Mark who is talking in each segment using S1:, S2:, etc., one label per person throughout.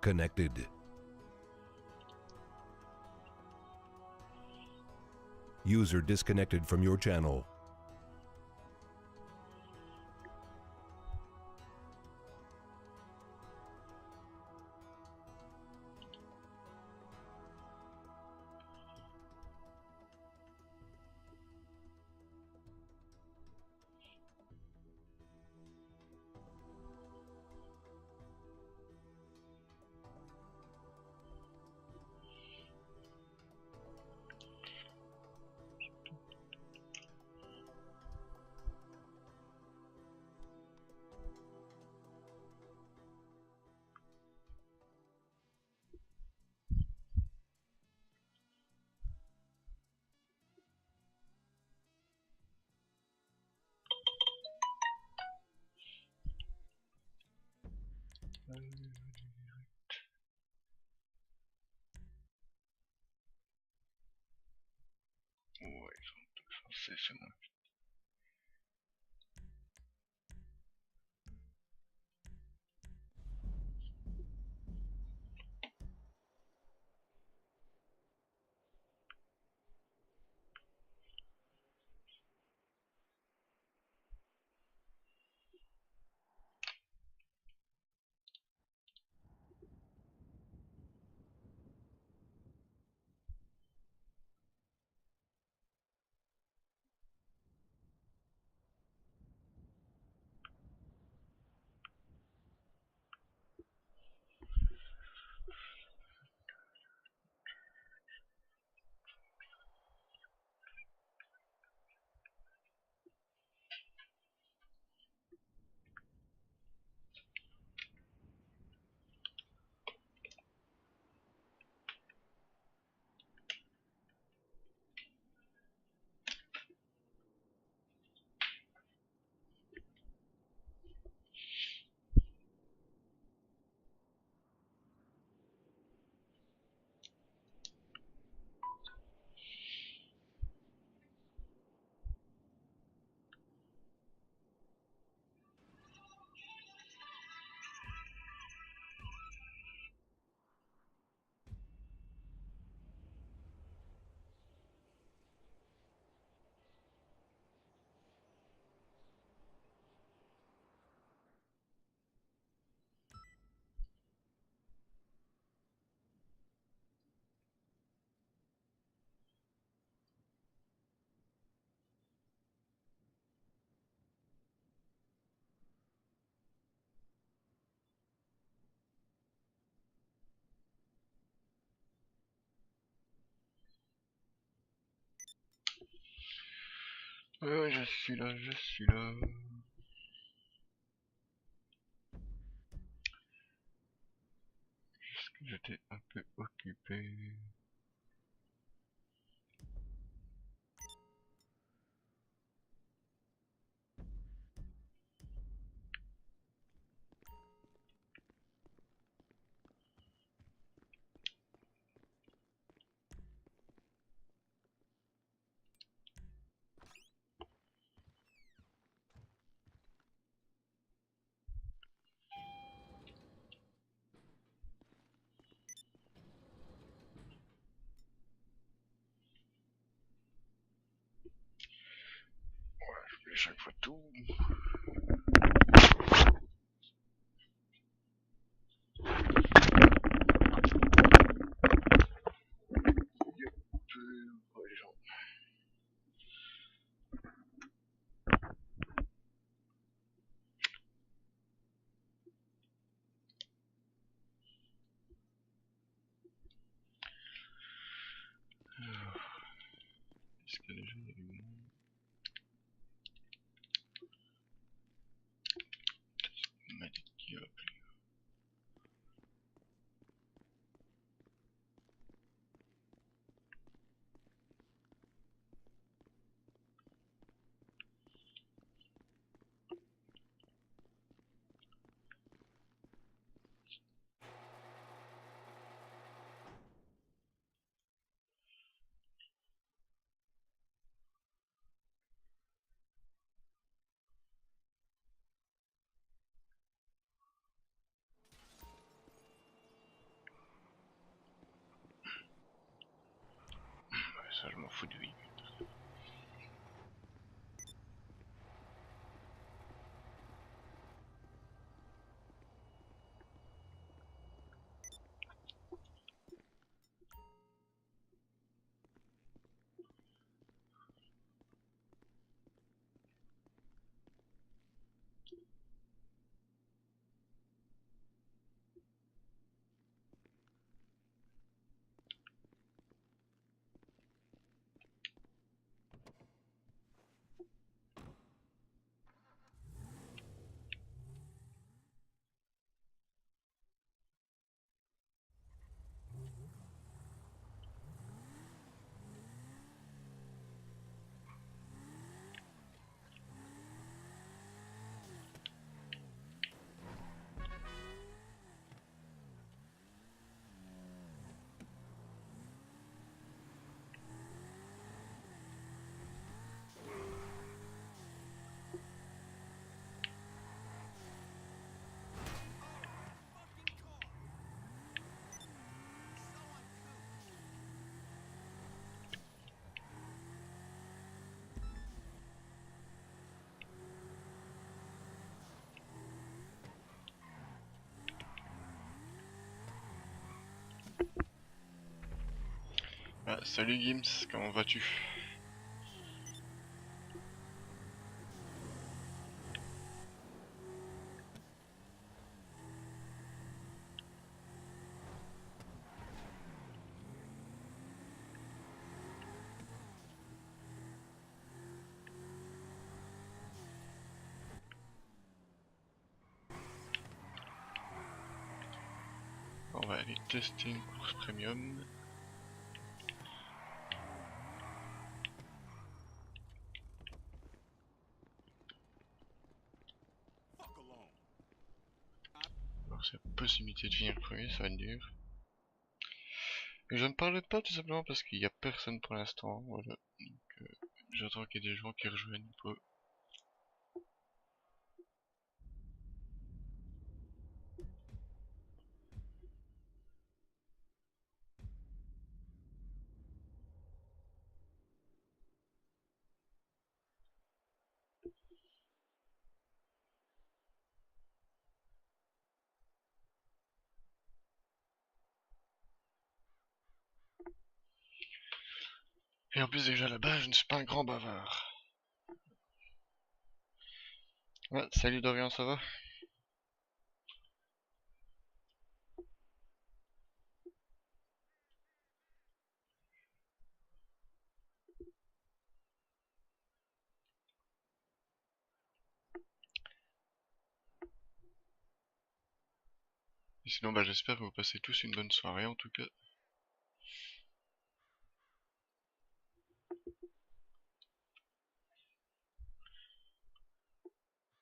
S1: connected. User disconnected from your channel.
S2: Ouais, ils sont tous censés se moi. Je suis là, je suis là. Est-ce que j'étais un peu occupé? Je fais chaque fois tout. Les gens. Est-ce que les gens il y a du monde? Medic. Ça, je m'en fous de lui. Ah, salut Gims, comment vas-tu? On va aller tester une course premium. Alors c'est la possibilité de finir premier, ça va être dur. Et je ne parle pas tout simplement parce qu'il n'y a personne pour l'instant, voilà. Donc j'attends qu'il y ait des gens qui rejoignent un peu. Et en plus déjà là-bas, je ne suis pas un grand bavard. Ouais, salut Dorian, ça va? Et sinon bah j'espère que vous passez tous une bonne soirée en tout cas.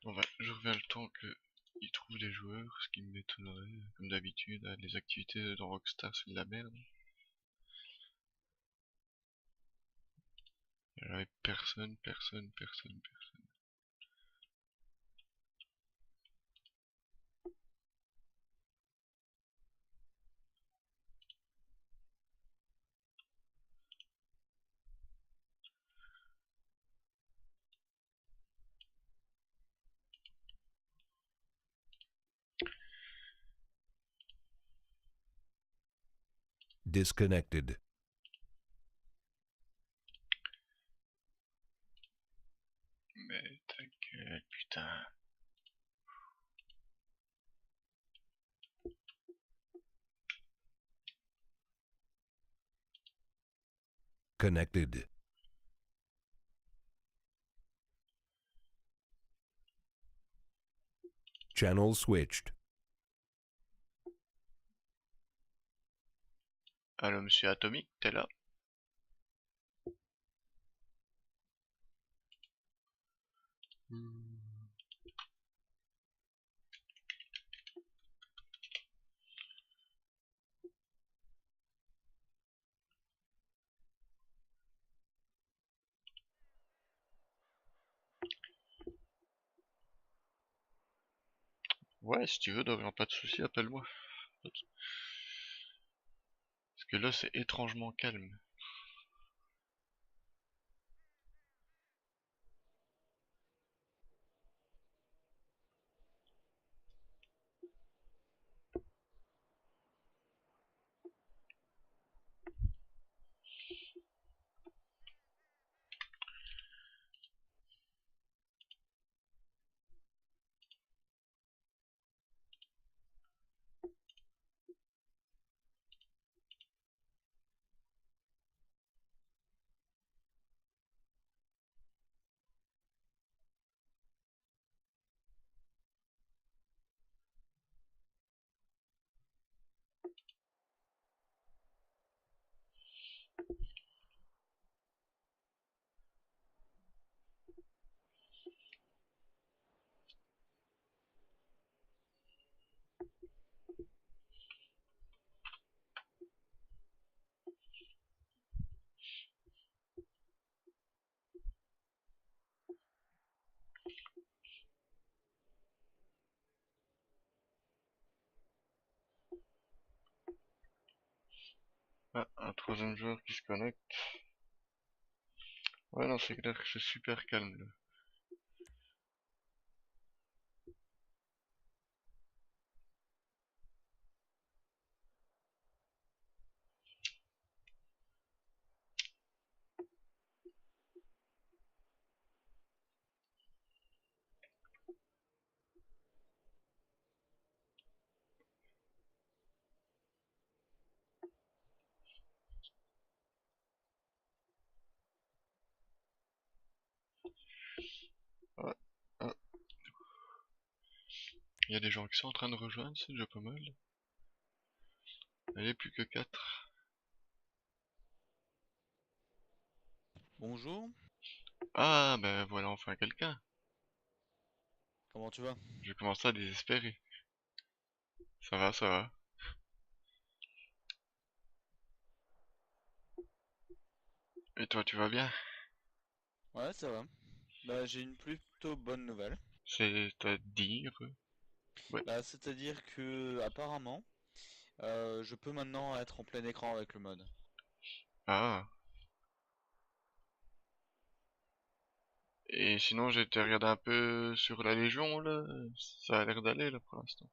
S2: Bon bah je reviens le temps qu'ils trouvent des joueurs, ce qui m'étonnerait, comme d'habitude, les activités dans Rockstar c'est de la merde. J'avais personne, personne, personne, personne.
S1: Disconnected.
S2: Mais ta gueule, putain.
S1: Connected. Channel switched.
S2: Allô monsieur Atomic, t'es là? Ouais, si tu veux, Dorian, pas de soucis, appelle-moi. Parce que là, c'est étrangement calme. Ah, un troisième joueur qui se connecte. Ouais, non, c'est clair que c'est super calme là. Ouais. Ah, il y a des gens qui sont en train de rejoindre, c'est déjà pas mal. Allez, plus que 4.
S3: Bonjour,
S2: Ah, ben voilà enfin quelqu'un.
S3: comment tu vas?
S2: Je commence à désespérer. Ça va, ça va. Et toi, tu vas bien?
S3: Ouais, ça va. Bah, j'ai une plutôt bonne nouvelle.
S2: C'est à dire. Ouais.
S3: Bah, c'est-à-dire que, apparemment, je peux maintenant être en plein écran avec le mode.
S2: Ah. Et sinon, j'ai été regarder un peu sur la Légion, là. Ça a l'air d'aller, là, pour l'instant.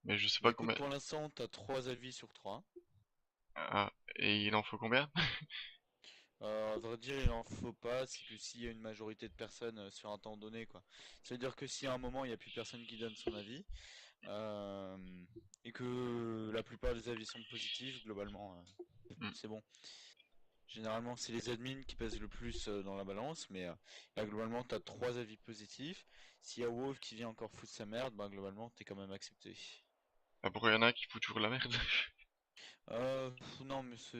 S2: Mais je sais
S3: Bah,
S2: pas
S3: écoute,
S2: combien.
S3: pour l'instant, t'as 3 avis sur 3.
S2: Ah. Et il en faut combien?
S3: À vrai dire, il en faut pas, c'est que s'il y a une majorité de personnes sur un temps donné, quoi. Ça veut dire que si à un moment, il n'y a plus personne qui donne son avis, euh, et que la plupart des avis sont positifs, globalement,
S2: Hmm.
S3: c'est bon. Généralement, c'est les admins qui pèsent le plus dans la balance, mais là, globalement, t'as 3 avis positifs. S'il y a Wolf qui vient encore foutre sa merde, bah, globalement, t'es quand même accepté.
S2: Ah, pourquoi il y en a qui foutent toujours la merde?
S3: Non, mais c'est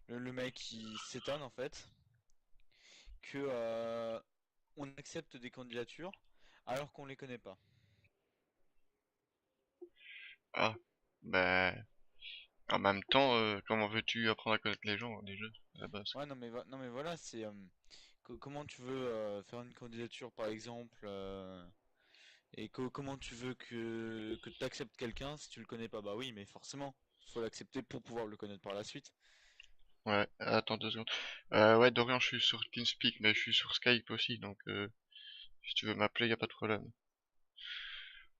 S3: le mec qui s'étonne, en fait, que on accepte des candidatures alors qu'on les connaît pas.
S2: Ah. Ben. En même temps, comment veux-tu apprendre à connaître les gens, déjà, à la base?
S3: Ouais, non, mais, non, mais voilà, c'est... comment tu veux faire une candidature, par exemple, et comment tu veux que tu acceptes quelqu'un si tu le connais pas? Bah oui, mais forcément, faut l'accepter pour pouvoir le connaître par la suite.
S2: Ouais, attends 2 secondes. Ouais, Dorian, je suis sur TeamSpeak, mais je suis sur Skype aussi, donc si tu veux m'appeler, y a pas de problème.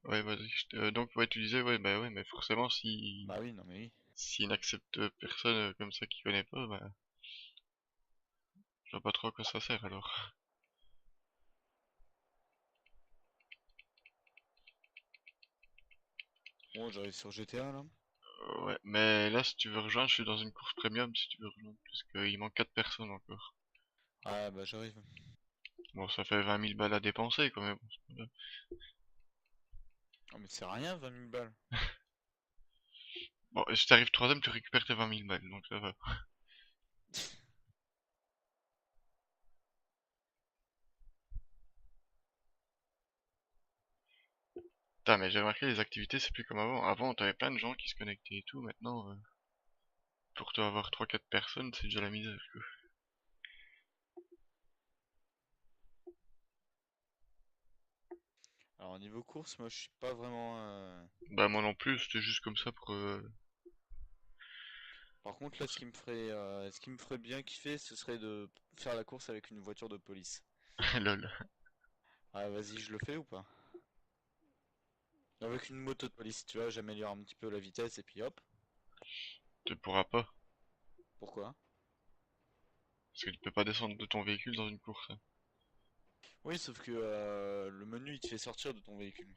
S2: Ouais, vas-y. Donc, ouais, tu disais, ouais, bah ouais, mais forcément, si
S3: Bah oui, non mais oui.
S2: s'il n'accepte personne comme ça qu'il connaît pas, bah, je vois pas trop à quoi ça sert alors.
S3: Bon, j'arrive sur GTA là.
S2: Ouais, mais là, si tu veux rejoindre, je suis dans une course premium, si tu veux rejoindre, puisqu'il manque 4 personnes encore.
S3: Ah bah j'arrive.
S2: Bon, ça fait 20 000 balles à dépenser quand même.
S3: Oh mais c'est rien, 20 000 balles.
S2: Bon, et si t'arrives troisième, tu récupères tes 20 000 balles, donc ça va. Putain, mais j'ai remarqué, les activités, c'est plus comme avant. Avant, t'avais plein de gens qui se connectaient et tout, maintenant, pour toi avoir 3-4 personnes, c'est déjà la misère, quoi.
S3: Alors niveau course, moi je suis pas vraiment...
S2: Bah, moi non plus, c'était juste comme ça pour...
S3: Par contre là, ce qui me ferait bien kiffer, ce serait de faire la course avec une voiture de police.
S2: Lol.
S3: Ah vas-y, je le fais ou pas? Avec une moto de police, tu vois, j'améliore un petit peu la vitesse et puis hop.
S2: Tu pourras pas,
S3: Pourquoi?
S2: parce que tu peux pas descendre de ton véhicule dans une course, hein.
S3: Oui, sauf que le menu il te fait sortir de ton véhicule.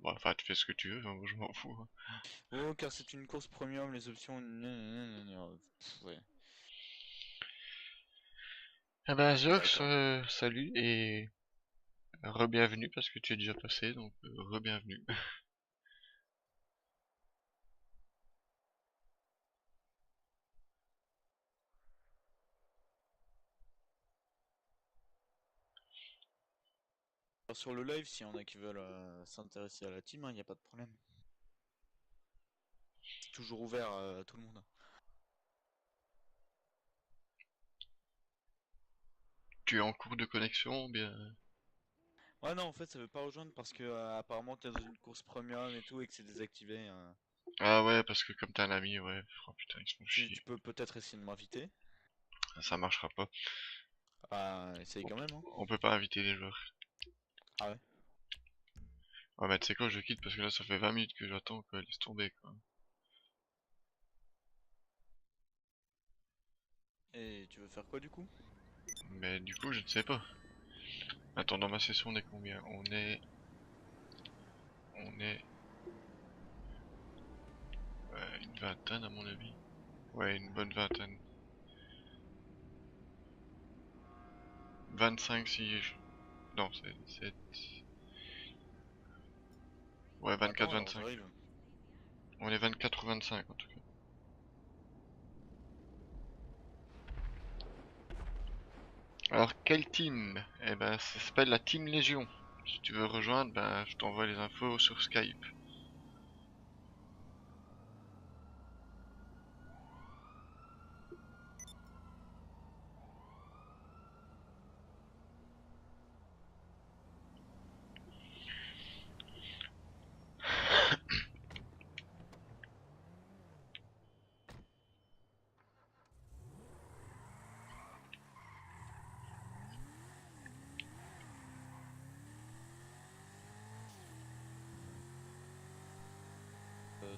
S2: Bon, enfin, tu fais ce que tu veux, hein, moi je m'en fous, hein.
S3: Oh, car c'est une course premium, les options. Ouais.
S2: Eh ben, Zox,
S3: D'accord.
S2: salut et re-bienvenue parce que tu es déjà passé, donc re-bienvenue.
S3: Alors, sur le live, s'il y en a qui veulent s'intéresser à la team, il n'y a pas de problème. C'est toujours ouvert à tout le monde.
S2: Tu es en cours de connexion, ou bien...
S3: Ouais, non, en fait, ça veut pas rejoindre parce que apparemment t'es dans une course premium et tout et que c'est désactivé.
S2: Ah ouais, parce que comme t'as un ami, ouais. Oh putain, ils se font chier.
S3: Tu peux peut-être essayer de m'inviter.
S2: Ça marchera pas.
S3: Ah, essaye
S2: On,
S3: quand même, hein.
S2: on peut pas inviter les joueurs.
S3: Ah ouais.
S2: Ouais, mais tu sais quoi, je quitte parce que là, ça fait 20 minutes que j'attends, quoi. Laisse tomber, quoi.
S3: Et tu veux faire quoi du coup?
S2: Mais du coup, je ne sais pas. Attends, dans ma session, on est combien? On est une vingtaine, à mon avis. Ouais, une bonne vingtaine. 25 si je... Non, c'est... Ouais,
S3: Attends, alors
S2: 24-25.
S3: j'arrive.
S2: On est 24 ou 25 en tout cas. Alors, quel team? Eh ben, ça s'appelle la Team Légion. Si tu veux rejoindre, ben, je t'envoie les infos sur Skype.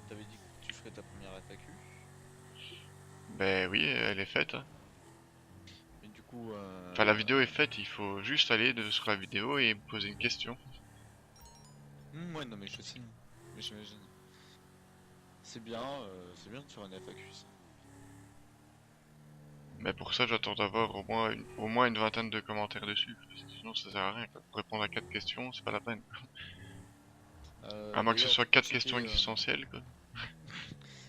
S3: T'avais dit que tu ferais ta première FAQ.
S2: Ben oui, elle est faite, hein.
S3: Et du coup,
S2: Enfin, la vidéo est faite, il faut juste aller sur la vidéo et me poser une question.
S3: ouais, non mais je sais. Mais j'imagine. C'est bien de faire une FAQ ça.
S2: Mais pour ça, j'attends d'avoir au moins une vingtaine de commentaires dessus. Parce que sinon, ça sert à rien, quoi. Pour répondre à 4 questions, c'est pas la peine. À moins que ce
S3: D'ailleurs,
S2: soit 4 questions existentielles, quoi.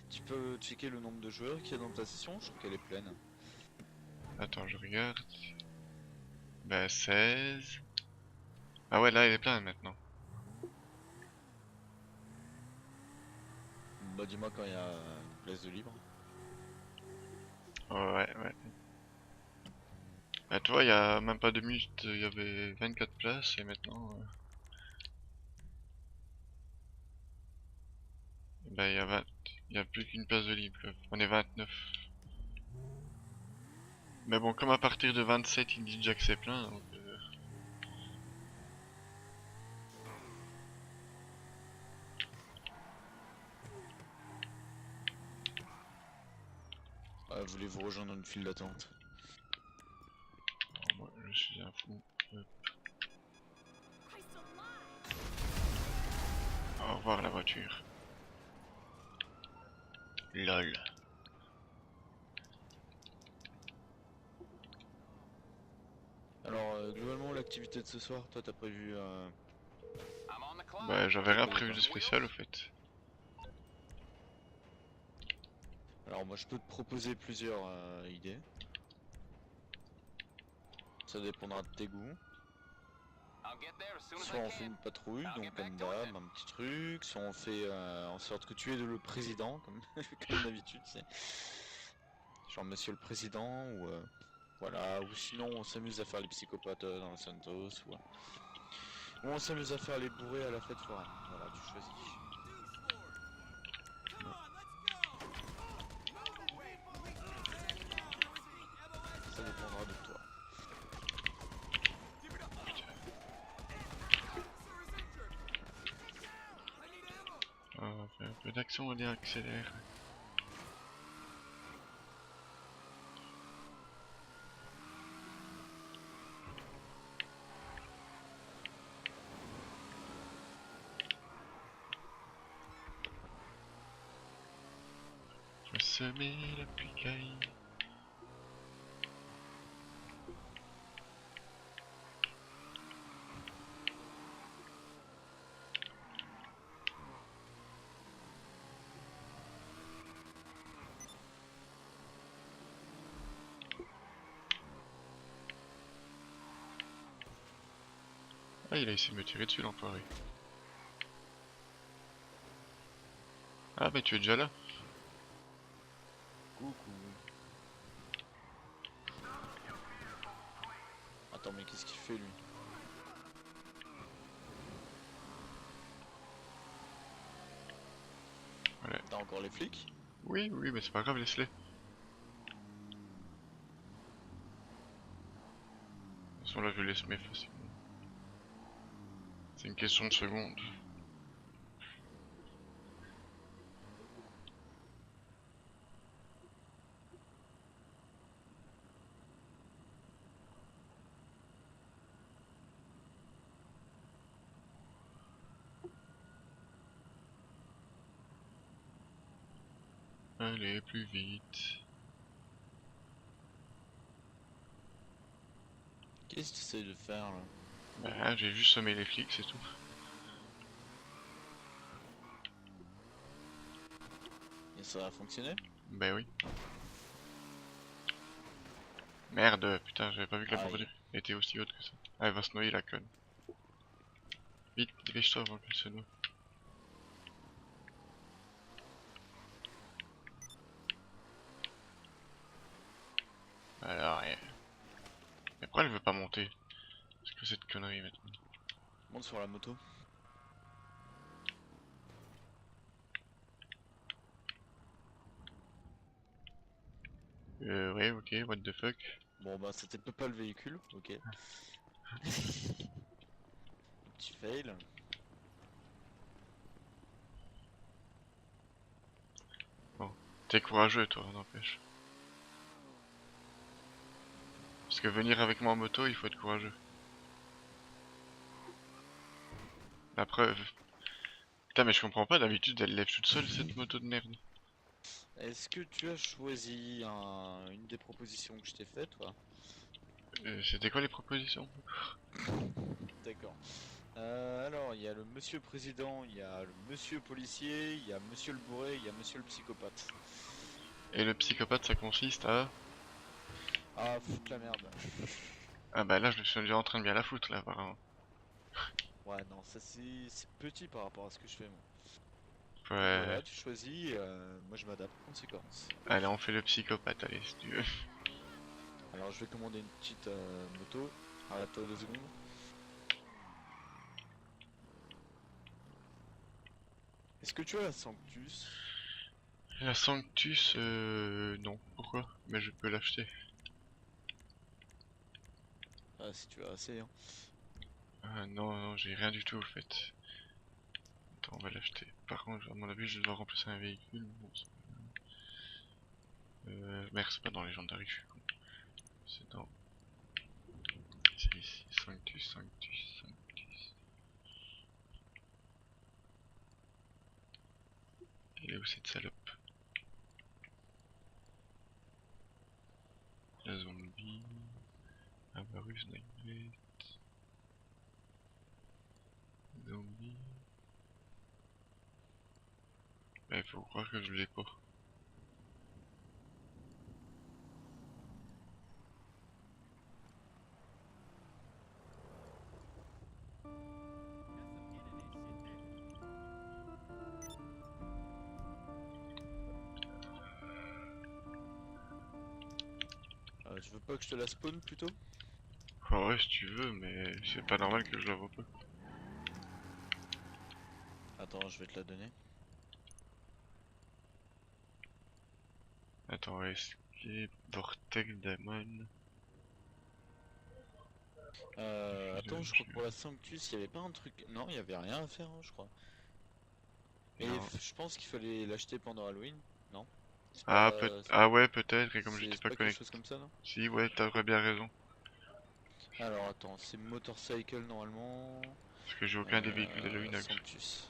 S3: tu peux checker le nombre de joueurs qu'il y a dans ta session, je trouve qu'elle est pleine.
S2: Attends, je regarde. Ben, 16. Ah ouais, là, elle est pleine maintenant.
S3: Bah dis-moi quand il y a une place de libre.
S2: Ouais, ouais. Bah, tu vois, il y a même pas 2 minutes, il y avait 24 places et maintenant, bah, il y a plus qu'une place de libre, quoi. On est 29. Mais bon, comme à partir de 27, il dit déjà que c'est plein, donc,
S3: Voulez-vous rejoindre une file d'attente?
S2: alors, moi, je suis un fou. Au revoir la voiture. LOL.
S3: Alors globalement l'activité de ce soir, toi t'as prévu
S2: Bah, j'avais
S3: t'as
S2: rien
S3: prévu
S2: prévu
S3: quoi?
S2: de spécial au fait.
S3: Alors moi je peux te proposer plusieurs idées. Ça dépendra de tes goûts. Soit on fait une patrouille, donc comme d'hab, un petit truc, soit on fait en sorte que tu es le président, comme, comme d'habitude, c'est genre monsieur le président, ou voilà, ou sinon on s'amuse à faire les psychopathes dans le Santos, ou on s'amuse à faire les bourrés à la fête foraine, voilà, tu choisis. Ça dépendra de toi.
S2: On va faire un peu d'action, allez, accélère. Je vais semer la pluie caille. Ah, il a essayé de me tirer dessus, l'enfoiré. Ah, mais tu es déjà là.
S3: Coucou. Attends, mais qu'est-ce qu'il fait lui?
S2: Voilà.
S3: Attends, encore les flics.
S2: Oui, oui, mais c'est pas grave, laisse-les. De toute façon, là, je laisse mes facilement. C'est une question de secondes. Allez, plus vite.
S3: Qu'est-ce que tu essaies de faire là?
S2: Bah, j'ai juste sommé les flics, c'est tout.
S3: Et ça a fonctionné?
S2: Bah oui. Merde, putain, j'avais pas vu que la bombe
S3: Aïe.
S2: était aussi haute que ça. Ah, elle va se noyer la conne. Vite, dépêche-toi avant qu'elle se noie. Alors, mais pourquoi elle veut pas monter? C'est que cette connerie maintenant.
S3: Monte sur la moto.
S2: Ouais, ok, what the fuck.
S3: Bon bah c'était peut pas le véhicule, ok. Petit fail.
S2: Bon, t'es courageux toi, n'empêche. Parce que venir avec moi en moto, il faut être courageux. La preuve. Putain, mais je comprends pas, d'habitude elle lève toute seule cette moto de merde.
S3: Est-ce que tu as choisi une des propositions que je t'ai faites, toi?
S2: C'était quoi les propositions?
S3: D'accord. Alors, il y a le monsieur président, il y a le monsieur policier, il y a monsieur le bourré, il y a monsieur le psychopathe.
S2: Et le psychopathe, ça consiste à...
S3: Ah, foutre la merde.
S2: Ah bah là, je suis déjà en train de bien la foutre, là, apparemment.
S3: Ouais, non, ça c'est petit par rapport à ce que je fais, moi. Donc
S2: Ouais...
S3: voilà, tu choisis, moi je m'adapte en conséquence.
S2: Allez, on fait le psychopathe, allez, si tu veux.
S3: Alors, je vais commander une petite moto. Arrête-toi 2 secondes. Est-ce que tu as la Sanctus?
S2: La Sanctus, non. Pourquoi? Mais je peux l'acheter.
S3: Ah, si tu as assez, hein.
S2: Ah non, non, j'ai rien du tout, au fait. Attends, on va l'acheter. Par contre, à mon avis, je vais devoir remplacer un véhicule. Bon, merde, c'est pas dans les gendarmeries, je suis con. C'est dans... C'est ici. Sanctus, Sanctus, Sanctus. Elle est où cette salope? La zombie... Avarus, Nightmare... Zombie... Il faut croire que je l'ai pas.
S3: Tu veux pas que je te la spawn plutôt?
S2: Ah ouais, si tu veux, mais c'est pas normal que je la vois pas.
S3: Attends, je vais te la donner.
S2: Attends, Escape, Vortex, Demon...
S3: Attends, je crois que pour la Sanctus, il y avait pas un truc. Non, il y avait rien à faire, hein, je crois. Et
S2: Non.
S3: je pense qu'il fallait l'acheter pendant Halloween. Non? C'est
S2: Ah,
S3: pas.
S2: ah ouais, peut-être, et comme j'étais
S3: C'est
S2: pas
S3: pas quelque
S2: connecté.
S3: chose comme ça, non?
S2: Si, ouais, t'aurais bien raison.
S3: Alors attends, c'est Motorcycle normalement.
S2: Parce que j'ai aucun des véhicules d'Halloween avec ça.
S3: Sanctus.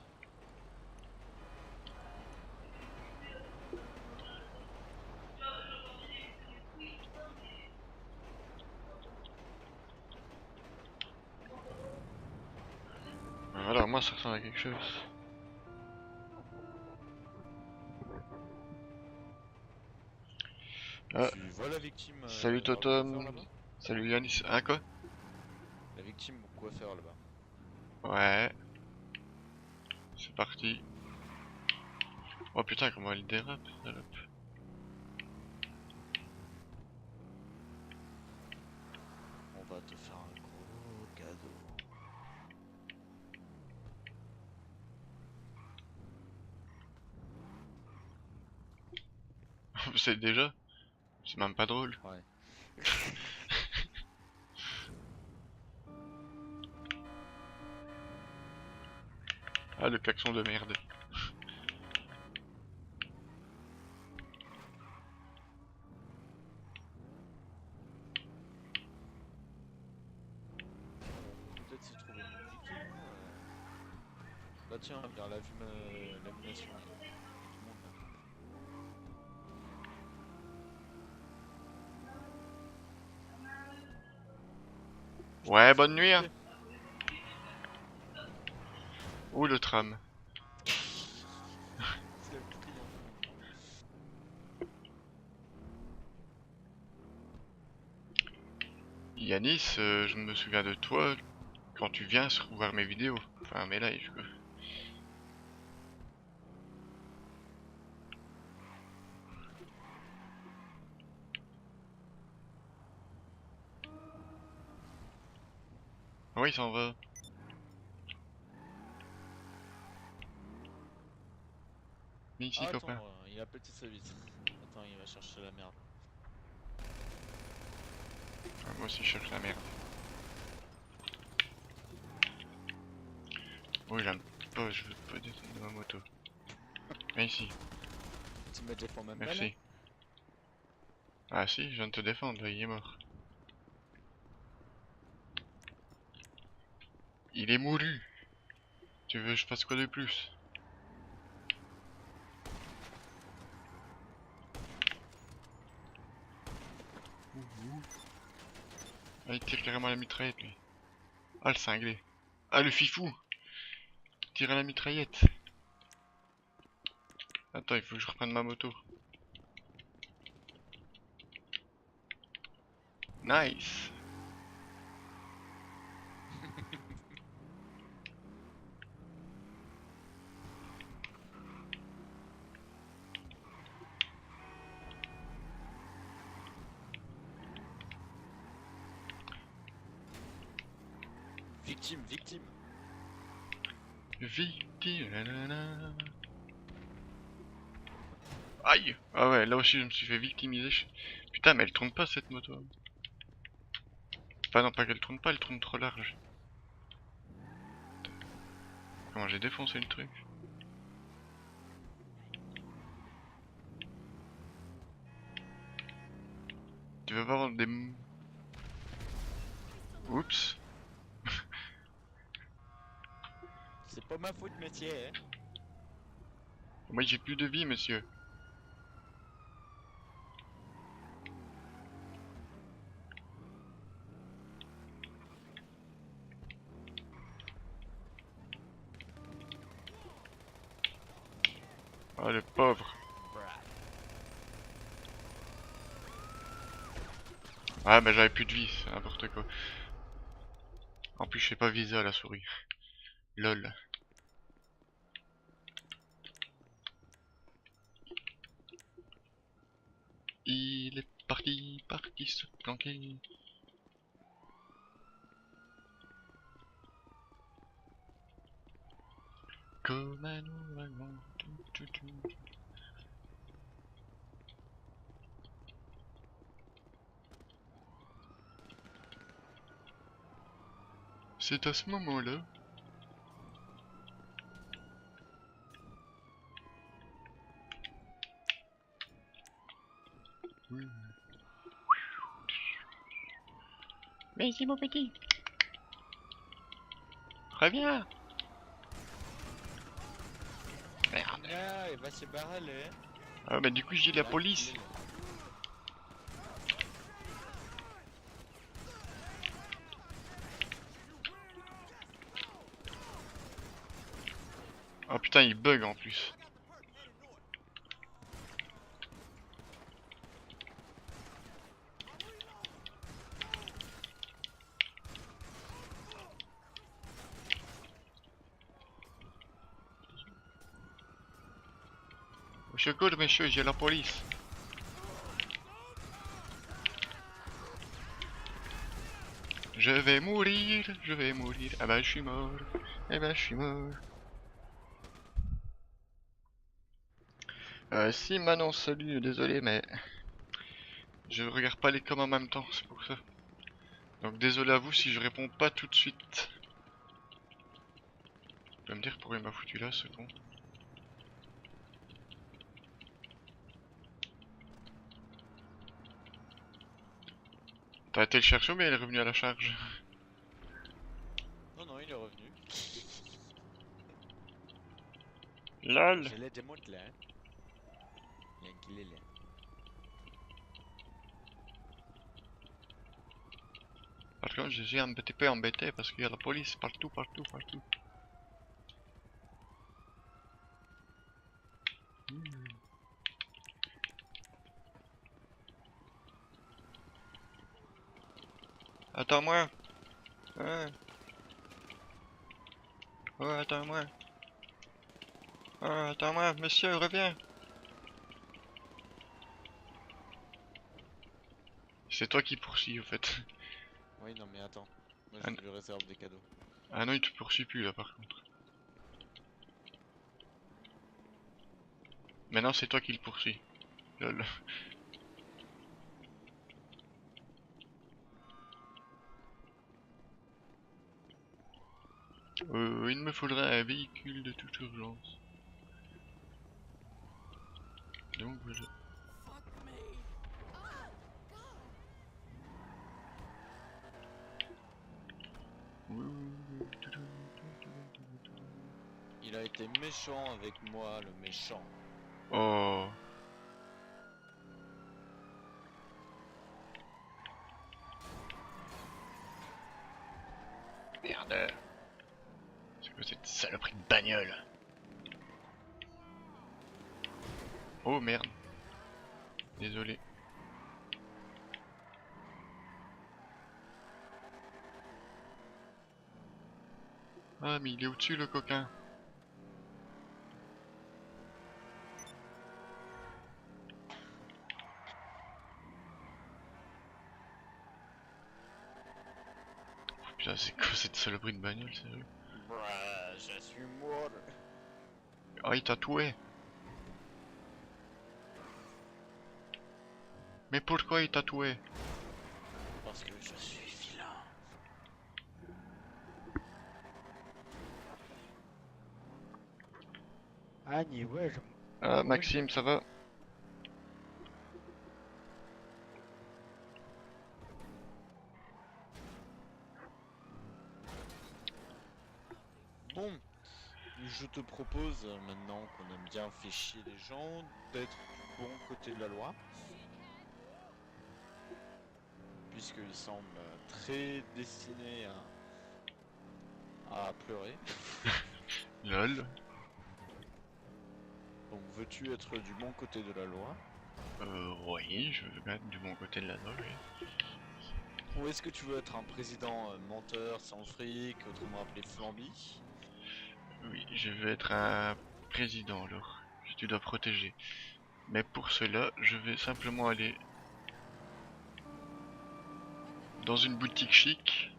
S2: Voilà, moi ça ressemble à quelque chose. Ah,
S3: Tu vois la victime
S2: salut
S3: au coiffeur
S2: Totom.
S3: là-bas?
S2: Salut Yanis. Ah quoi?
S3: La victime au coiffeur là-bas.
S2: Ouais, c'est parti. Oh putain, comment elle dérape, salope.
S3: On va te faire un gros cadeau.
S2: C'est déjà. C'est même pas drôle.
S3: Ouais.
S2: Ah, le klaxon de merde.
S3: Peut-être s'y trouver une victime. Bah tiens, regarde, la vue nationale. Tout le monde, là.
S2: Ouais, bonne nuit, hein.
S3: Ok.
S2: Ouh, le tram.
S3: C'est le triomphe.
S2: Yanis, je me souviens de toi quand tu viens voir mes vidéos. Enfin, mes lives, quoi. Ah oui, il s'en va. Viens ici,
S3: Ah, attends,
S2: copain.
S3: il a pété sa vitre. Attends, il va chercher la merde.
S2: Ah, moi aussi, je cherche la merde. Oui, j'aime pas, je veux pas descendre de ma moto. Viens ici,
S3: Tu me défends même pas là?
S2: merci. Ah si, je viens de te défendre, là, il est mort. Il est mouru. Tu veux que je fasse quoi de plus? Ah, il tire carrément à la mitraillette, lui. Ah, le cinglé. Ah, le fifou. Tire à la mitraillette. Attends, il faut que je reprenne ma moto. Nice.
S3: Victime, victime.
S2: Victime. Nanana. Aïe. Ah ouais, là aussi je me suis fait victimiser. Putain, mais elle tourne pas cette moto. Enfin non, pas qu'elle tourne pas, elle tourne trop large. Comment j'ai défoncé le truc? Tu veux pas vendre des... Oups.
S3: C'est pas ma faute, métier, hein.
S2: Moi j'ai plus de vie, monsieur. Oh le pauvre. Ah bah j'avais plus de vie, c'est n'importe quoi. En plus je sais pas viser à la souris. Lol. Il est parti se planquer. Comme un ouragan. C'est à ce moment-là. Oui. Mais ici mon petit. Reviens. Merde.
S3: Ah, il va se barrer, hein.
S2: Ah bah du coup j'ai la police. Oh putain il bug en plus. Au secours monsieur, j'ai la police. Je vais mourir, je vais mourir. Ah bah je suis mort. Eh ben je suis mort. Si Manon, salut, désolé, mais je regarde pas les coms en même temps, c'est pour ça. Donc désolé à vous si je réponds pas tout de suite. Tu peux me dire pourquoi il m'a foutu là, ce con? T'as été le chercher ou bien il est revenu à la charge?
S3: Non, non, il est revenu.
S2: LOL!
S3: Je l'ai démonté là. Il y a qu'il est là.
S2: Par contre, je suis un petit peu embêté parce qu'il y a la police partout, partout, partout. Attends-moi! Ouais. Ouais, attends-moi! Ouais, attends-moi, monsieur, reviens! C'est toi qui poursuis, au fait.
S3: Oui, non, mais attends. Moi,
S2: Ah,
S3: je lui réserve des cadeaux.
S2: ah non, il te poursuit plus là, par contre. Maintenant, c'est toi qui le poursuis. Lol. Il me faudrait un véhicule de toute urgence. Donc voilà.
S3: Il a été méchant avec moi, le méchant.
S2: Oh. Merde. C'est quoi cette saloperie de bagnole? Oh merde. Désolé. Ah mais il est au-dessus le coquin. Oh, putain c'est quoi cette saloperie de bagnole sérieux?
S3: Bruh, je suis mort.
S2: Ah il t'a tué. Mais pourquoi il t'a tué?
S3: Parce que je suis vilain.
S4: Annie, ouais,
S2: Ah
S4: ouais,
S2: Maxime ça va?
S3: Bon, je te propose, maintenant qu'on aime bien faire chier les gens, d'être du bon côté de la loi. Puisqu'il semble très destiné à pleurer.
S2: LOL.
S3: Donc veux-tu être du bon côté de la loi?
S2: Oui, je veux mettre du bon côté de la loi, oui.
S3: Ou est-ce que tu veux être un président menteur, sans fric, autrement appelé Flamby?
S2: Oui, je veux être un président alors. Tu dois protéger. Mais pour cela, je vais simplement aller dans une boutique chic.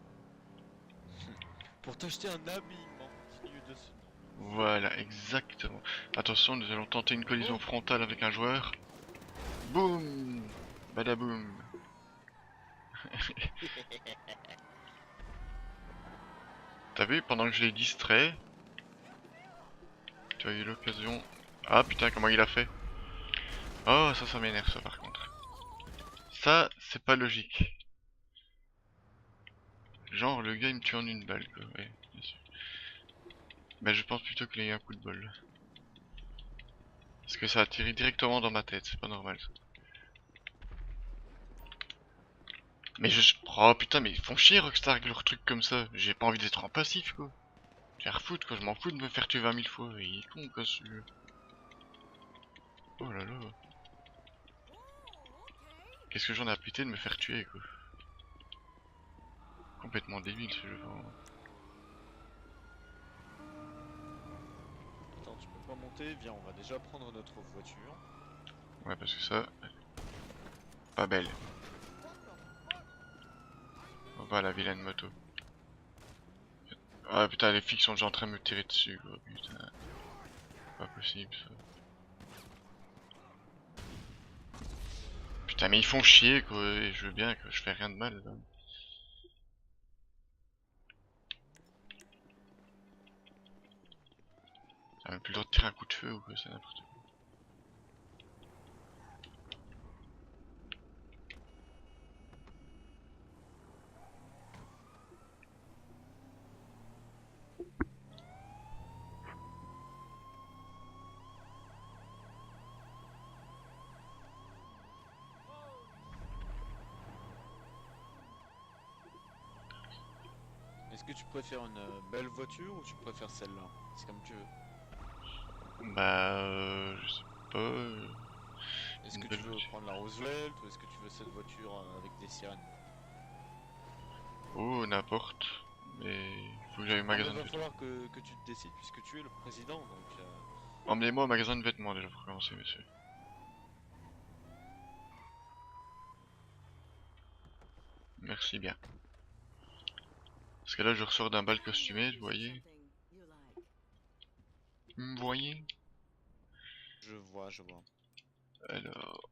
S3: Pour t'acheter un habillement digne de ce nom.
S2: Voilà, exactement. Attention, nous allons tenter une collision frontale avec un joueur. Boum! Badaboum! T'as vu, pendant que je l'ai distrait, tu as eu l'occasion... Ah putain, comment il a fait? Oh, ça m'énerve ça par contre. Ça, c'est pas logique. Genre, le gars il me tue en une balle quoi, ouais, bien sûr. Mais je pense plutôt qu'il a eu un coup de bol. Parce que ça a tiré directement dans ma tête, c'est pas normal ça. Mais je... Oh putain, mais ils font chier Rockstar avec leurs trucs comme ça. J'ai pas envie d'être en passif quoi. J'ai à refoutre quoi, je m'en fous de me faire tuer 20 000 fois. Il est con quoi ce jeu. Oh là là. Qu'est-ce que j'en ai à péter de me faire tuer quoi. Complètement débile ce jeu vraiment.
S3: Attends, tu peux pas monter? Viens, on va déjà prendre notre voiture.
S2: Ouais parce que ça... Pas belle. On va à la vilaine moto. Ah putain les flics sont déjà en train de me tirer dessus quoi, putain. Pas possible ça. Putain, mais ils font chier, quoi, et je veux bien que je fais rien de mal, là. T'as même plus le droit de tirer un coup de feu ou quoi, c'est n'importe quoi.
S3: Est-ce que tu préfères une belle voiture ou tu préfères celle-là? C'est comme tu veux.
S2: Bah, je sais pas.
S3: Est-ce
S2: Une
S3: que
S2: belle
S3: tu veux
S2: voiture.
S3: prendre la Roosevelt ou est-ce que tu veux cette voiture avec des sirènes?
S2: Oh, n'importe. Mais faut que j'aille au
S3: Ah bah
S2: magasin de
S3: va
S2: vêtements.
S3: falloir que tu te décides puisque tu es le président donc
S2: Emmenez-moi au magasin de vêtements déjà pour commencer, monsieur. Merci bien. Parce que là, je ressors d'un bal costumé, vous voyez? Vous me voyez?
S3: je vois, je vois.
S2: Alors,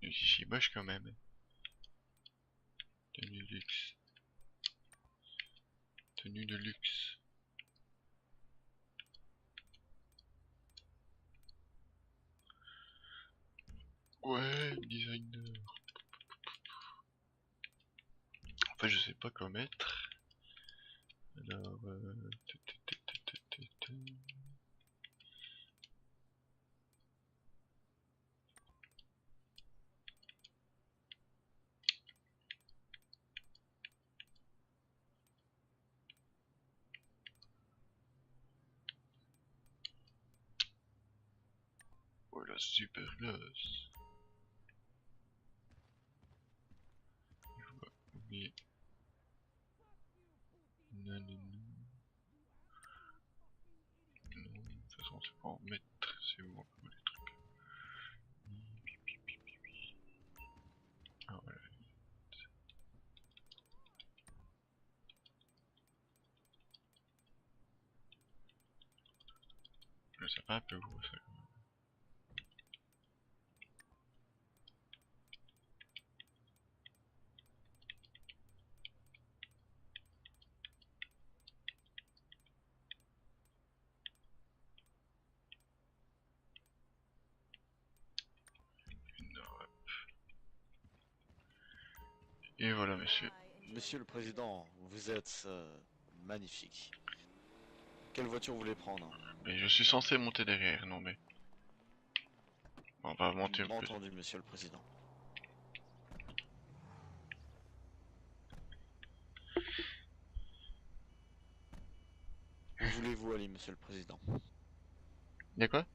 S2: ici moche quand même. Tenue de luxe. Tenue de luxe. Ouais, designer. En fait, je sais pas quoi mettre. Alors, voilà, super classe. Oui. Non, non, non. Non, de toute façon, c'est pas en mettre, c'est où on peut mettre les trucs. Ah, voilà. Mais c'est pas un peu gros, ça. Non, ouais. Et voilà, monsieur.
S3: Monsieur le président, vous êtes magnifique. Quelle voiture vous voulez prendre?
S2: Mais je suis censé monter derrière, non mais... On va monter un peu.
S3: Entendu, monsieur le président. Où voulez-vous aller, monsieur le président?
S2: Y'a quoi?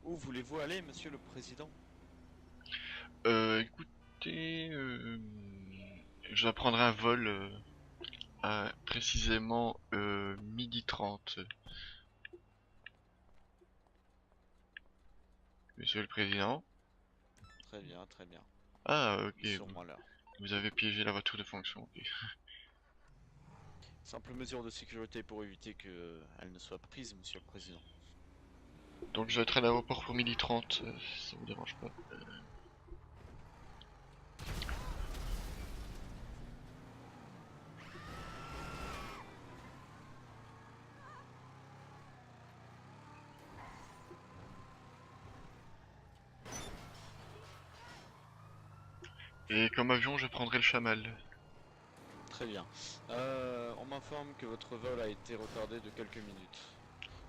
S3: Où voulez-vous aller, monsieur le président?
S2: Écoutez... je vais prendre un vol à précisément 12h30. Monsieur le Président?
S3: Très bien, très bien.
S2: Ah, ok.
S3: Sûrement l'heure.
S2: Vous avez piégé la voiture de fonction. Ok.
S3: Simple mesure de sécurité pour éviter que elle ne soit prise, monsieur le président.
S2: Donc je vais être à l'aéroport pour 12h30, si ça vous dérange pas. Et comme avion, je prendrai le chamal.
S3: Très bien. On m'informe que votre vol a été retardé de quelques minutes.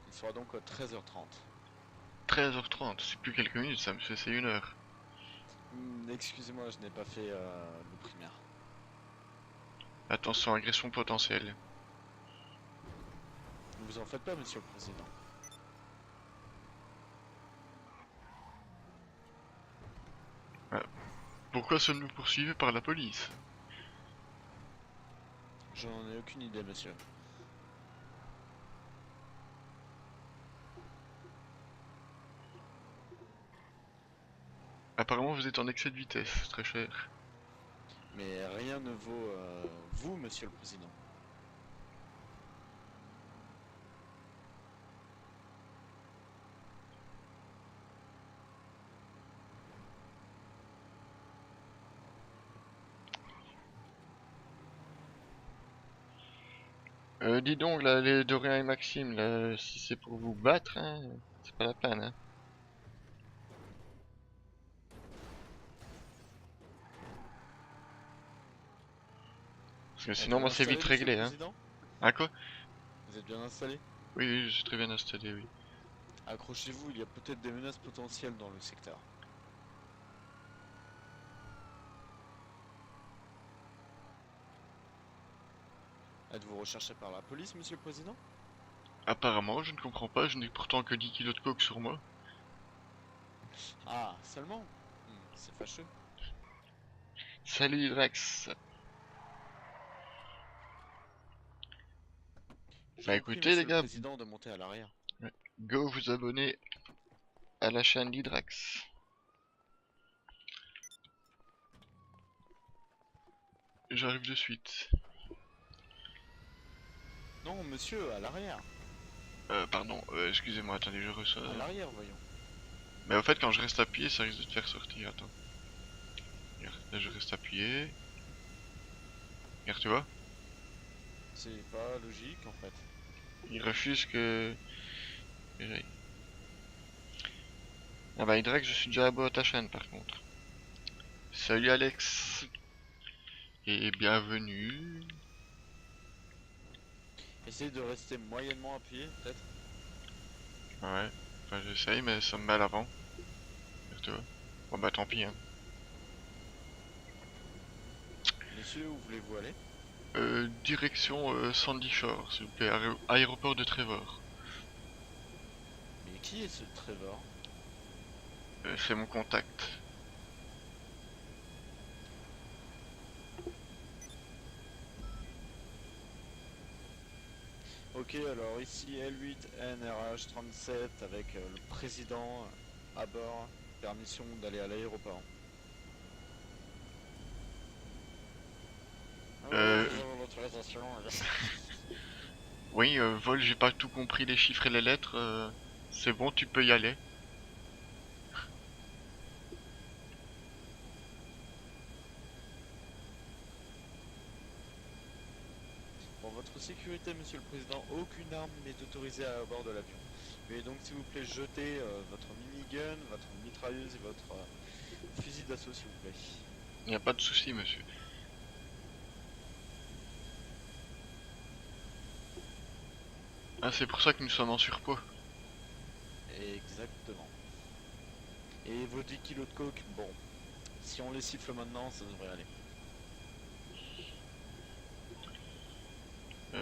S3: Il sera donc à 13h30.
S2: 13h30, c'est plus quelques minutes, ça me fait c'est 1 heure.
S3: Excusez-moi, je n'ai pas fait le primaire.
S2: Attention, agression potentielle.
S3: Ne vous en faites pas, monsieur le président.
S2: Pourquoi sommes-nous poursuivis par la police?
S3: Je n'en ai aucune idée, monsieur.
S2: Apparemment vous êtes en excès de vitesse, très cher.
S3: Mais rien ne vaut vous, monsieur le président.
S2: Dis donc, là, les Dorian et Maxime, là, si c'est pour vous battre, hein, c'est pas la peine, hein. Parce que
S3: Êtes-vous
S2: sinon, moi, c'est
S3: installé,
S2: vite
S3: monsieur le
S2: réglé, hein.
S3: président?
S2: Ah quoi?
S3: Vous êtes bien installé?
S2: Oui, oui, je suis très bien installé, oui.
S3: Accrochez-vous, il y a peut-être des menaces potentielles dans le secteur. Êtes-vous recherché par la police, monsieur le président?
S2: Apparemment, je ne comprends pas, je n'ai pourtant que 10 kilos de coke sur moi.
S3: Ah, seulement? C'est fâcheux.
S2: Salut Drax.
S3: Je
S2: Bah
S3: vous prie,
S2: écoutez les
S3: monsieur le
S2: gars,
S3: président, de monter à l'arrière.
S2: go vous abonner à la chaîne d'Hydrax. J'arrive de suite.
S3: Non, monsieur, à l'arrière.
S2: Pardon, excusez-moi, attendez, je reçois.
S3: À l'arrière, voyons.
S2: Mais au fait, quand je reste appuyé, ça risque de te faire sortir. Attends. Regarde, là je reste appuyé. Regarde, tu vois?
S3: C'est pas logique, en fait.
S2: Il refuse que j'aille. Ah bah Hydrax, je suis déjà abonné à ta chaîne par contre. Salut Alex. Et bienvenue.
S3: Essayez de rester moyennement appuyé, peut-être.
S2: Ouais, enfin j'essaye, mais ça me met à l'avant. Regarde, tu vois? Bon bah tant pis, hein.
S3: Monsieur, où voulez-vous aller?
S2: Direction Sandy Shore, s'il vous plaît, aéroport de Trevor.
S3: Mais qui est ce Trevor?
S2: C'est mon contact.
S3: Ok, alors ici L8 NRH37 avec le président à bord. Permission d'aller à l'aéroport.
S2: Euh,
S3: L'autorisation.
S2: oui, vol, j'ai pas tout compris les chiffres et les lettres. C'est bon, tu peux y aller.
S3: Pour votre sécurité, monsieur le président, aucune arme n'est autorisée à bord de l'avion. Veuillez donc s'il vous plaît jeter votre minigun, votre mitrailleuse et votre fusil d'assaut s'il vous plaît.
S2: Y a pas de souci, monsieur. Ah, c'est pour ça que nous sommes en surpoids.
S3: Exactement. Et vos 10 kilos de coke, bon, si on les siffle maintenant, ça devrait aller.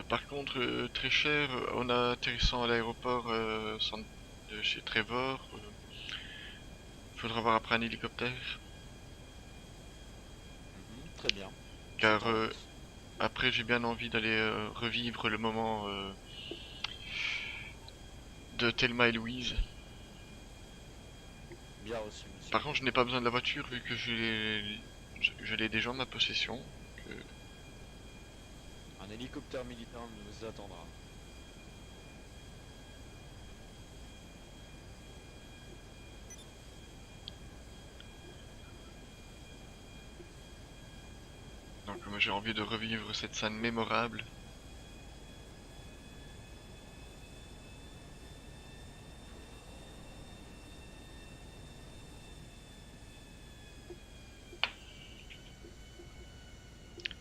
S2: Par contre, très cher, en atterrissant à l'aéroport de chez Trevor, faudra voir après un hélicoptère.
S3: Très bien.
S2: Car
S3: C'est en route.
S2: après, j'ai bien envie d'aller revivre le moment de Thelma et Louise.
S3: Bien reçu, monsieur.
S2: Par contre, je n'ai pas besoin de la voiture vu que je l'ai déjà en ma possession.
S3: Un hélicoptère militaire nous attendra.
S2: Donc moi j'ai envie de revivre cette scène mémorable.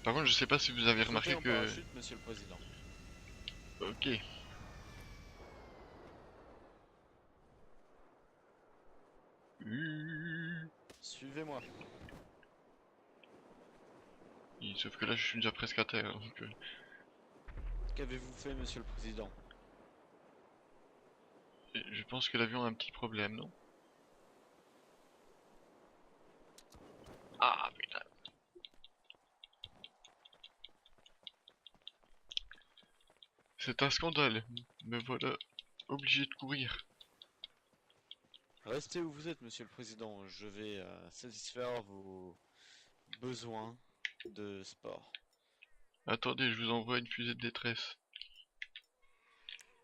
S2: Par contre, je sais pas si vous avez remarqué
S3: Sautez en
S2: que...
S3: parachute, monsieur le président.
S2: Ok.
S3: Suivez-moi.
S2: Sauf que là, je suis déjà presque à terre. Donc,
S3: Qu'avez-vous fait, monsieur le président?
S2: je pense que l'avion a un petit problème, non? Ah putain. C'est un scandale. Me voilà obligé de courir.
S3: Restez où vous êtes, monsieur le président. Je vais satisfaire vos besoins de sport.
S2: Attendez, je vous envoie une fusée de détresse.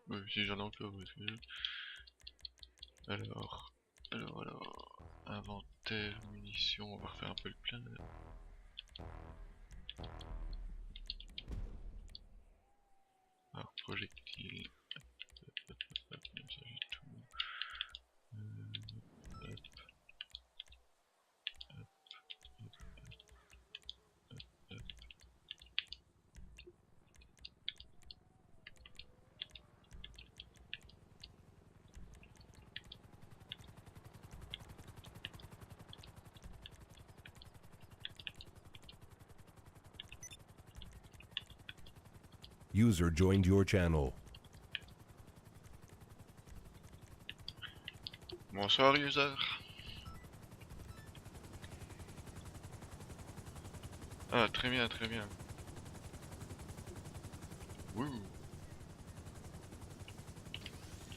S2: Ouais, si j'en ai encore. Parce que... Alors. Inventaire, munitions, on va refaire un peu le plein. Là. projectile. Hop, comme ça j'ai tout. Hop.
S1: User joined your channel.
S2: Bonsoir user. Ah très bien, très bien. Wouh.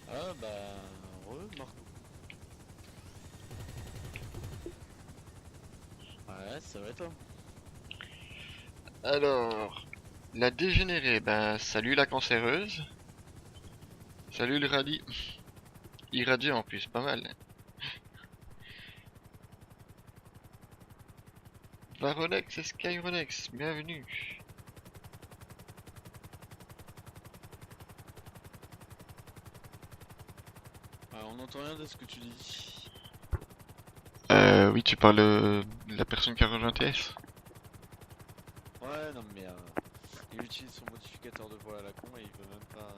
S3: Ah bah, Marco. Ouais, ça va toi.
S2: Alors, la dégénérée, ben salut la cancéreuse. Salut le radis. Irradié en plus, pas mal. Varonex et Skyronex, bienvenue.
S3: On n'entend rien de ce que tu dis.
S2: Oui, tu parles de la personne qui a rejoint TS.
S3: Ouais, non mais il utilise son modificateur de voix à la con et il veut même pas.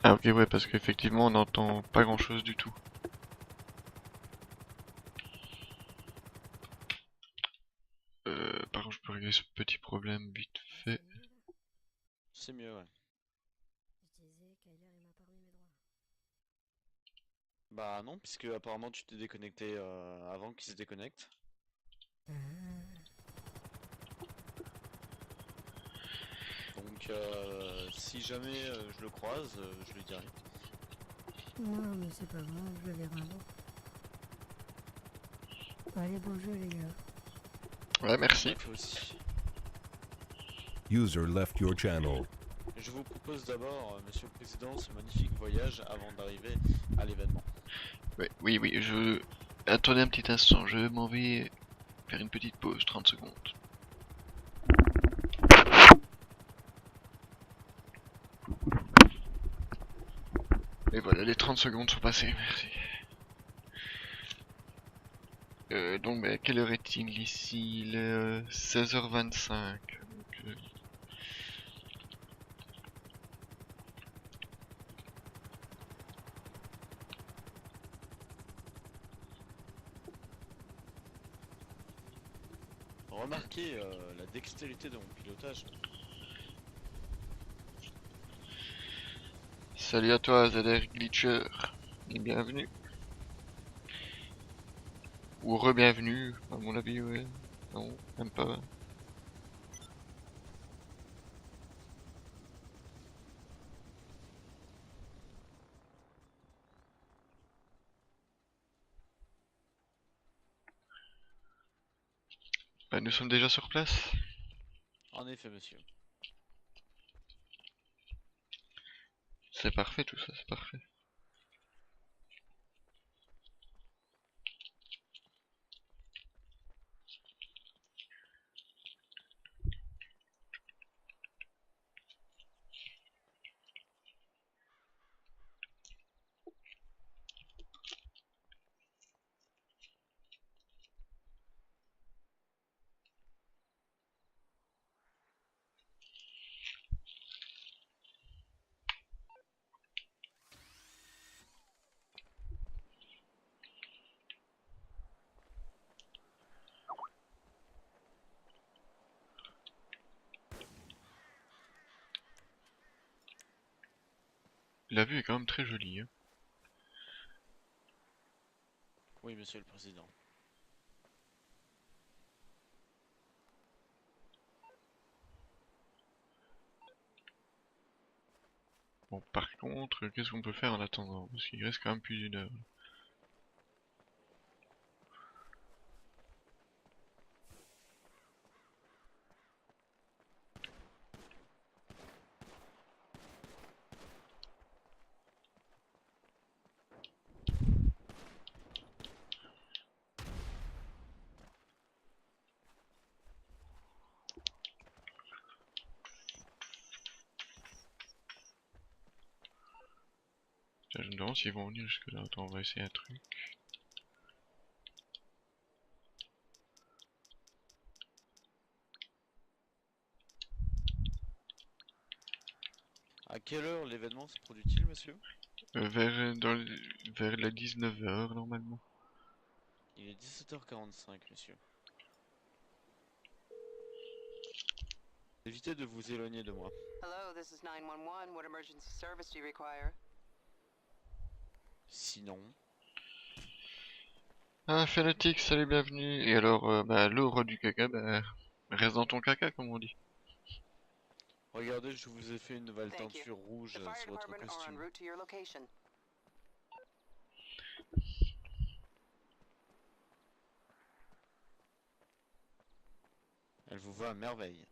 S2: Ah ok, ouais, parce qu'effectivement on n'entend pas grand chose du tout. Par contre je peux régler ce petit problème vite fait.
S3: C'est mieux, ouais. Bah non, puisque apparemment tu t'es déconnecté avant qu'il se déconnecte. Donc si jamais je le croise, je lui dirai.
S4: Non, mais c'est pas grave, je le verrai un jour. Allez, bon jeu, les gars.
S2: Ouais, merci.
S3: Ouais, toi aussi.
S1: User left your channel.
S3: Je vous propose d'abord, Monsieur le Président, ce magnifique voyage avant d'arriver à l'événement.
S2: Ouais, oui, oui, je... Attendez un petit instant, je m'en vais faire une petite pause, 30 secondes. Et voilà, les 30 secondes sont passées, merci. Donc, bah, quelle heure est-il ici? Il est 16h25. Donc,
S3: Remarquez la dextérité de mon pilotage.
S2: Salut à toi, ZR Glitcher. Et bienvenue. Ou re-bienvenue, à mon avis, ouais. Non, même pas. Bah, nous sommes déjà sur place.
S3: En effet, monsieur.
S2: C'est parfait tout ça, c'est parfait. La vue est quand même très jolie, hein.
S3: Oui, monsieur le Président.
S2: Bon, par contre, qu'est-ce qu'on peut faire en attendant? Parce qu'il reste quand même plus d'une heure. Tiens, je me demande s'ils vont venir jusque là. Attends, on va essayer un truc.
S3: À quelle heure l'événement se produit-il, monsieur?
S2: Vers les 19h normalement.
S3: Il est 17h45, monsieur. Évitez de vous éloigner de moi.
S5: Hello, this is 911. What emergency service do you require?
S3: Sinon...
S2: Ah, Phénotyx, salut, bienvenue. Et alors, bah, l'eau du caca, bah, reste dans ton caca, comme on dit.
S3: Regardez, je vous ai fait une nouvelle
S5: Thank you.
S3: teinture rouge
S5: The fire
S3: sur votre
S5: department are en
S3: costume.
S5: route to your location.
S3: Elle vous va à merveille.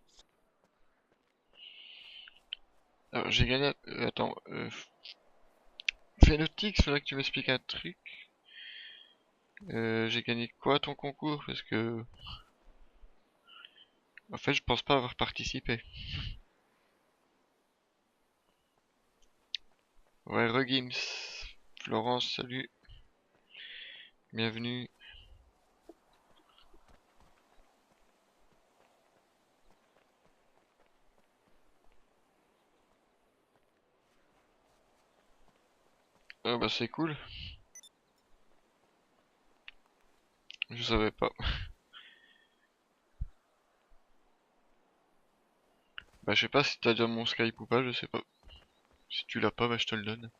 S2: Alors, j'ai gagné... attends, Phénotyx, faudrait que tu m'expliques un truc. J'ai gagné quoi à ton concours? Parce que... En fait, je pense pas avoir participé. Ouais, Regims. Florence, salut. Bienvenue. Ah bah c'est cool. Je savais pas. Bah je sais pas si t'as déjà mon Skype ou pas, je sais pas. Si tu l'as pas, bah je te le donne.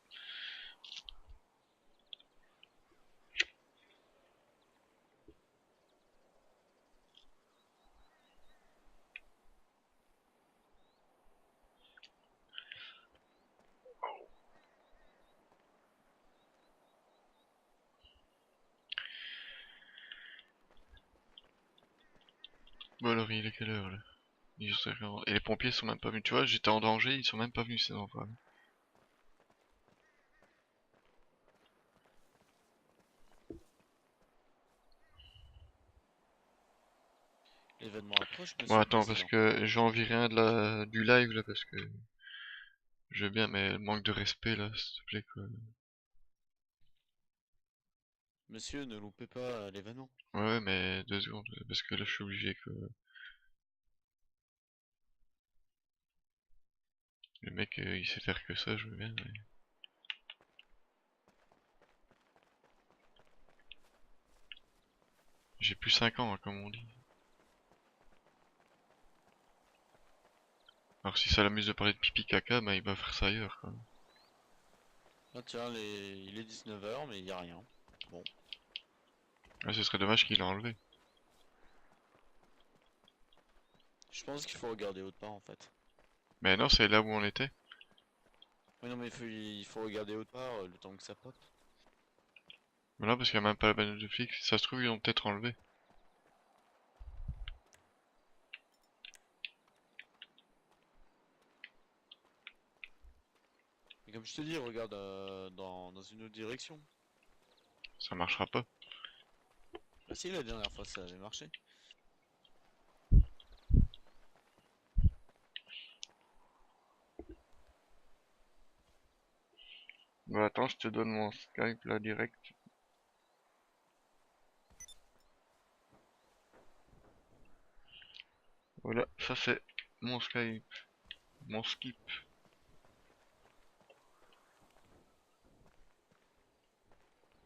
S2: Bon alors il est quelle heure là? 18h40. Et les pompiers sont même pas venus. Tu vois, j'étais en danger, ils sont même pas venus ces enfants.
S3: L'événement approche, monsieur
S2: Bon
S3: le
S2: attends, parce
S3: président.
S2: que j'ai envie rien du live là, parce que... Je veux bien, mais manque de respect là, s'il te plaît quoi.
S3: Monsieur, ne loupez pas l'événement.
S2: Ouais, mais 2 secondes, parce que là je suis obligé que... Le mec, il sait faire que ça, je veux bien, mais... J'ai plus 5 ans, hein, comme on dit. Alors si ça l'amuse de parler de pipi caca, bah il va faire ça ailleurs, quoi.
S3: Ah tiens, il est 19h, mais il n'y a rien. Bon.
S2: Ah, ce serait dommage qu'il l'ait enlevé.
S3: Je pense qu'il faut regarder autre part, en fait.
S2: Mais non, c'est là où on était.
S3: Oui, non, mais il faut regarder autre part le temps que ça pop.
S2: Mais non, parce qu'il n'y a même pas la bagnole de flic. Ça se trouve, ils l'ont peut-être enlevé.
S3: Et comme je te dis, regarde dans une autre direction.
S2: Ça marchera pas.
S3: Bah si, la dernière fois ça avait marché.
S2: Bah attends, je te donne mon Skype là direct. Voilà, ça c'est mon Skype. Mon skip.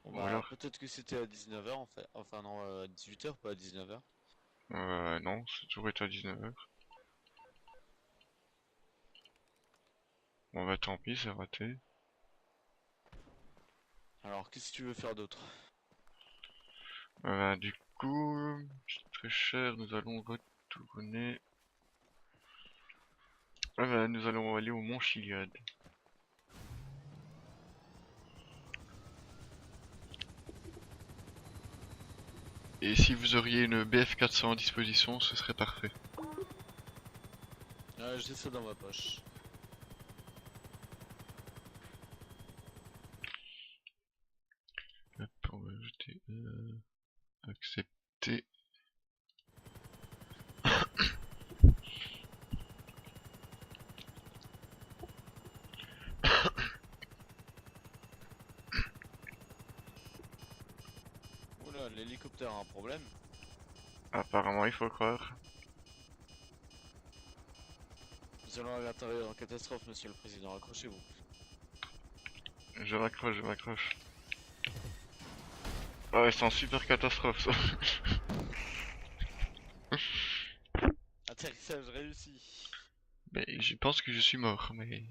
S3: Bon,
S2: Ou
S3: bah,
S2: alors...
S3: peut-être que c'était à 19h en fait. Enfin non, à 18h, pas à 19h.
S2: Non, c'est toujours été à 19h. Bon bah tant pis, c'est raté.
S3: Alors, qu'est-ce que tu veux faire d'autre?
S2: Du coup, très cher, nous allons retourner... nous allons aller au Mont Chiliade. Et si vous auriez une BF400 à disposition, ce serait parfait.
S3: J'ai ça dans ma poche.
S2: Hop, on va ajouter... accepter.
S3: Oula, l'hélicoptère a un problème.
S2: Apparemment, il faut croire.
S3: Nous allons à l'intérieur en catastrophe, monsieur le président, accrochez-vous.
S2: Je m'accroche, je m'accroche. Ah ouais, c'est en super catastrophe ça.
S3: Atterrissage réussi.
S2: Mais je pense que je suis mort, mais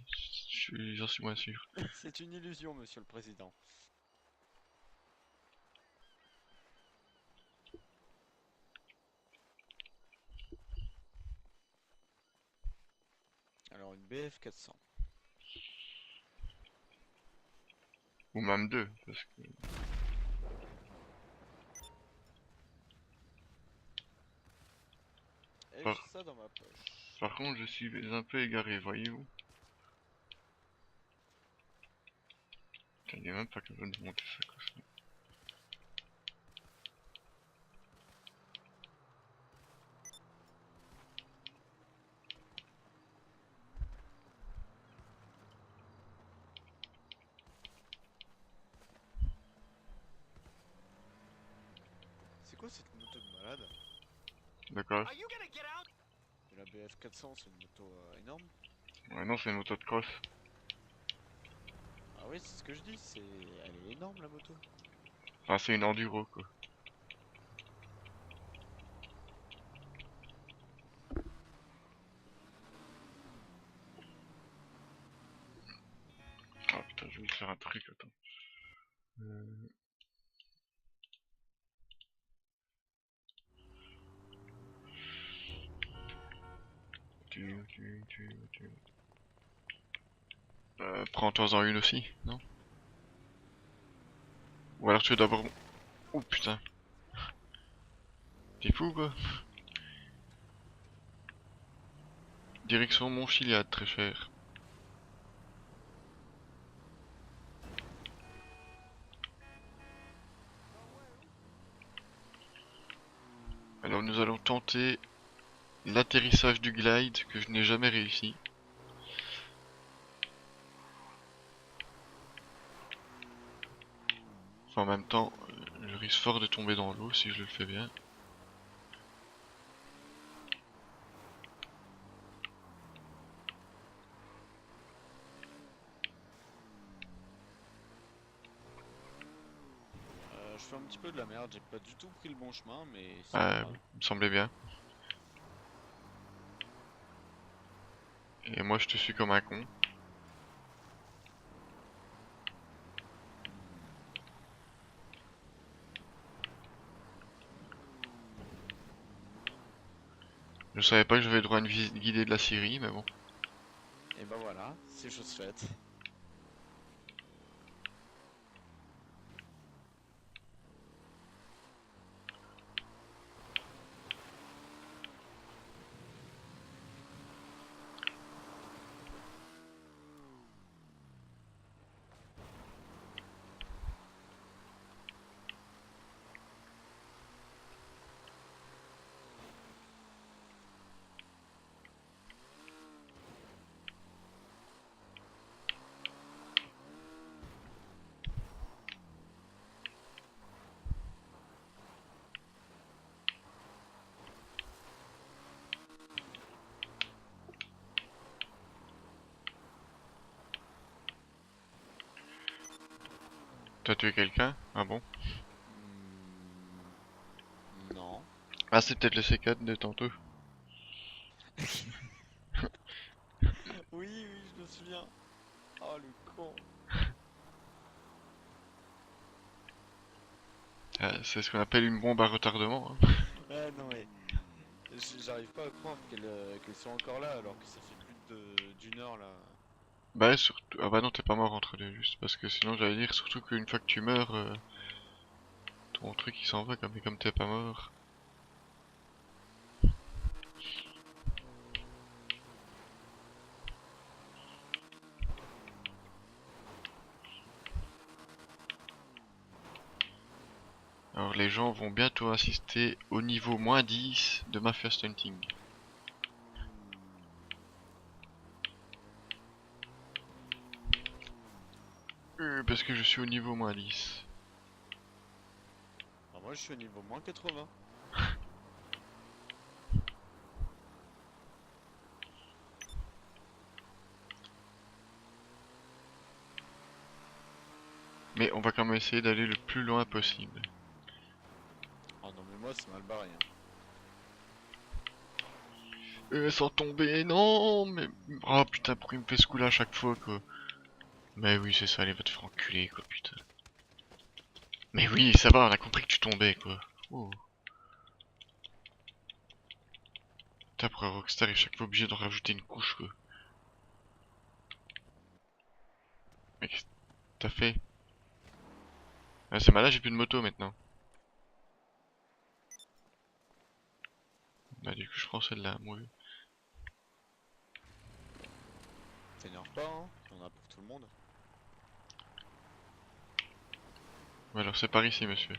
S2: j'en suis moins sûr.
S3: C'est une illusion, monsieur le président. Alors une BF 400.
S2: Ou même deux, parce que...
S3: Et
S2: Par-
S3: j'ai ça dans ma poche.
S2: Par contre, je suis un peu égaré, voyez-vous. Putain, il est même pas capable de monter ça, quoi.
S3: C'est quoi cette moto de malade?
S2: D'accord.
S3: Et la BF 400, c'est une moto énorme.
S2: Ouais, non, c'est une moto de cross.
S3: Ah oui, c'est ce que je dis, c'est... Elle est énorme la moto.
S2: Enfin, c'est une enduro, quoi. Ah putain, je vais vous faire un truc, attends. Tu. Prends-toi-en une aussi, non? Ou alors tu veux d'abord... Oh putain. T'es fou, quoi? Direction Montchiliad, très cher. Alors nous allons tenter l'atterrissage du glide que je n'ai jamais réussi. Enfin, en même temps, je risque fort de tomber dans l'eau si je le fais bien.
S3: Je fais un petit peu de la merde, j'ai pas du tout pris le bon chemin, mais c'est pas grave.
S2: Il me semblait bien. Et moi je te suis comme un con. Je savais pas que j'avais droit à une visite guidée de la Syrie, mais bon.
S3: Et bah voilà, c'est chose faite.
S2: T'as tué quelqu'un? Ah bon?
S3: Non.
S2: Ah, c'est peut-être le C4 de tantôt.
S3: Oui, oui, je me souviens. Oh le con.
S2: C'est ce qu'on appelle une bombe à retardement, hein.
S3: Ah non mais... J'arrive pas à croire qu'elles sont encore là alors que ça fait plus d'une heure là.
S2: Bah surtout... Ah bah non, t'es pas mort entre les juste, parce que sinon j'allais dire surtout qu'une fois que tu meurs, ton truc il s'en va, comme t'es pas mort. Alors les gens vont bientôt assister au niveau -10 de ma first hunting. Parce que je suis au niveau -10.
S3: En Moi, je suis au niveau moins 80.
S2: Mais on va quand même essayer d'aller le plus loin possible.
S3: Ah non, mais moi, c'est mal barré. Hein.
S2: Sans tomber, non, mais... Oh putain, pourquoi il me fait ce coup-là à chaque fois, quoi. Mais oui, c'est ça, allez, va te faire enculer, quoi, putain. Mais oui, ça va, on a compris que tu tombais, quoi. Oh. Putain, pour un Rockstar, il est chaque fois obligé d'en rajouter une couche, quoi. Mais qu'est-ce que t'as fait? Ah, c'est malade, j'ai plus de moto, maintenant. Bah, du coup, je prends celle-là, moi.
S3: T'énerve pas, hein. Il y en a pour tout le monde.
S2: Ouais, alors c'est par ici, monsieur.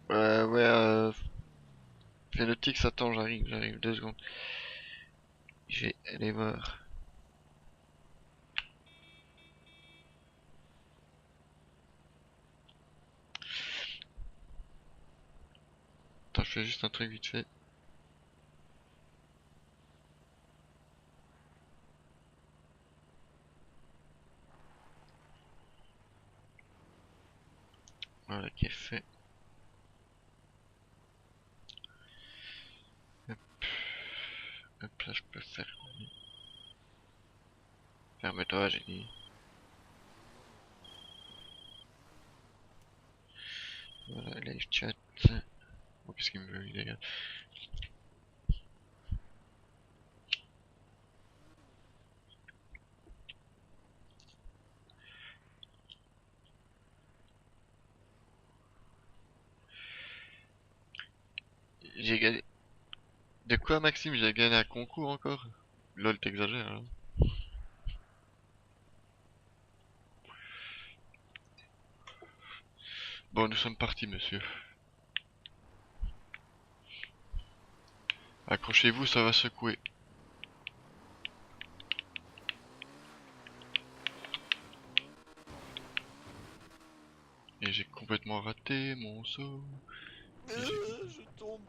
S2: Ouais, fais le tic, attends, j'arrive, 2 secondes. Je vais aller voir. Attends, je fais juste un truc vite fait. Voilà qui est fait. Hop, hop là je peux faire. Ferme-toi, j'ai dit. Voilà, live chat. Oh, qu'est-ce qu'il me veut, les gars? J'ai gagné. De quoi, Maxime? J'ai gagné un concours encore? Lol, t'exagères, hein. Bon, nous sommes partis, monsieur. Accrochez-vous, ça va secouer. Et j'ai complètement raté mon saut.
S3: Je tombe.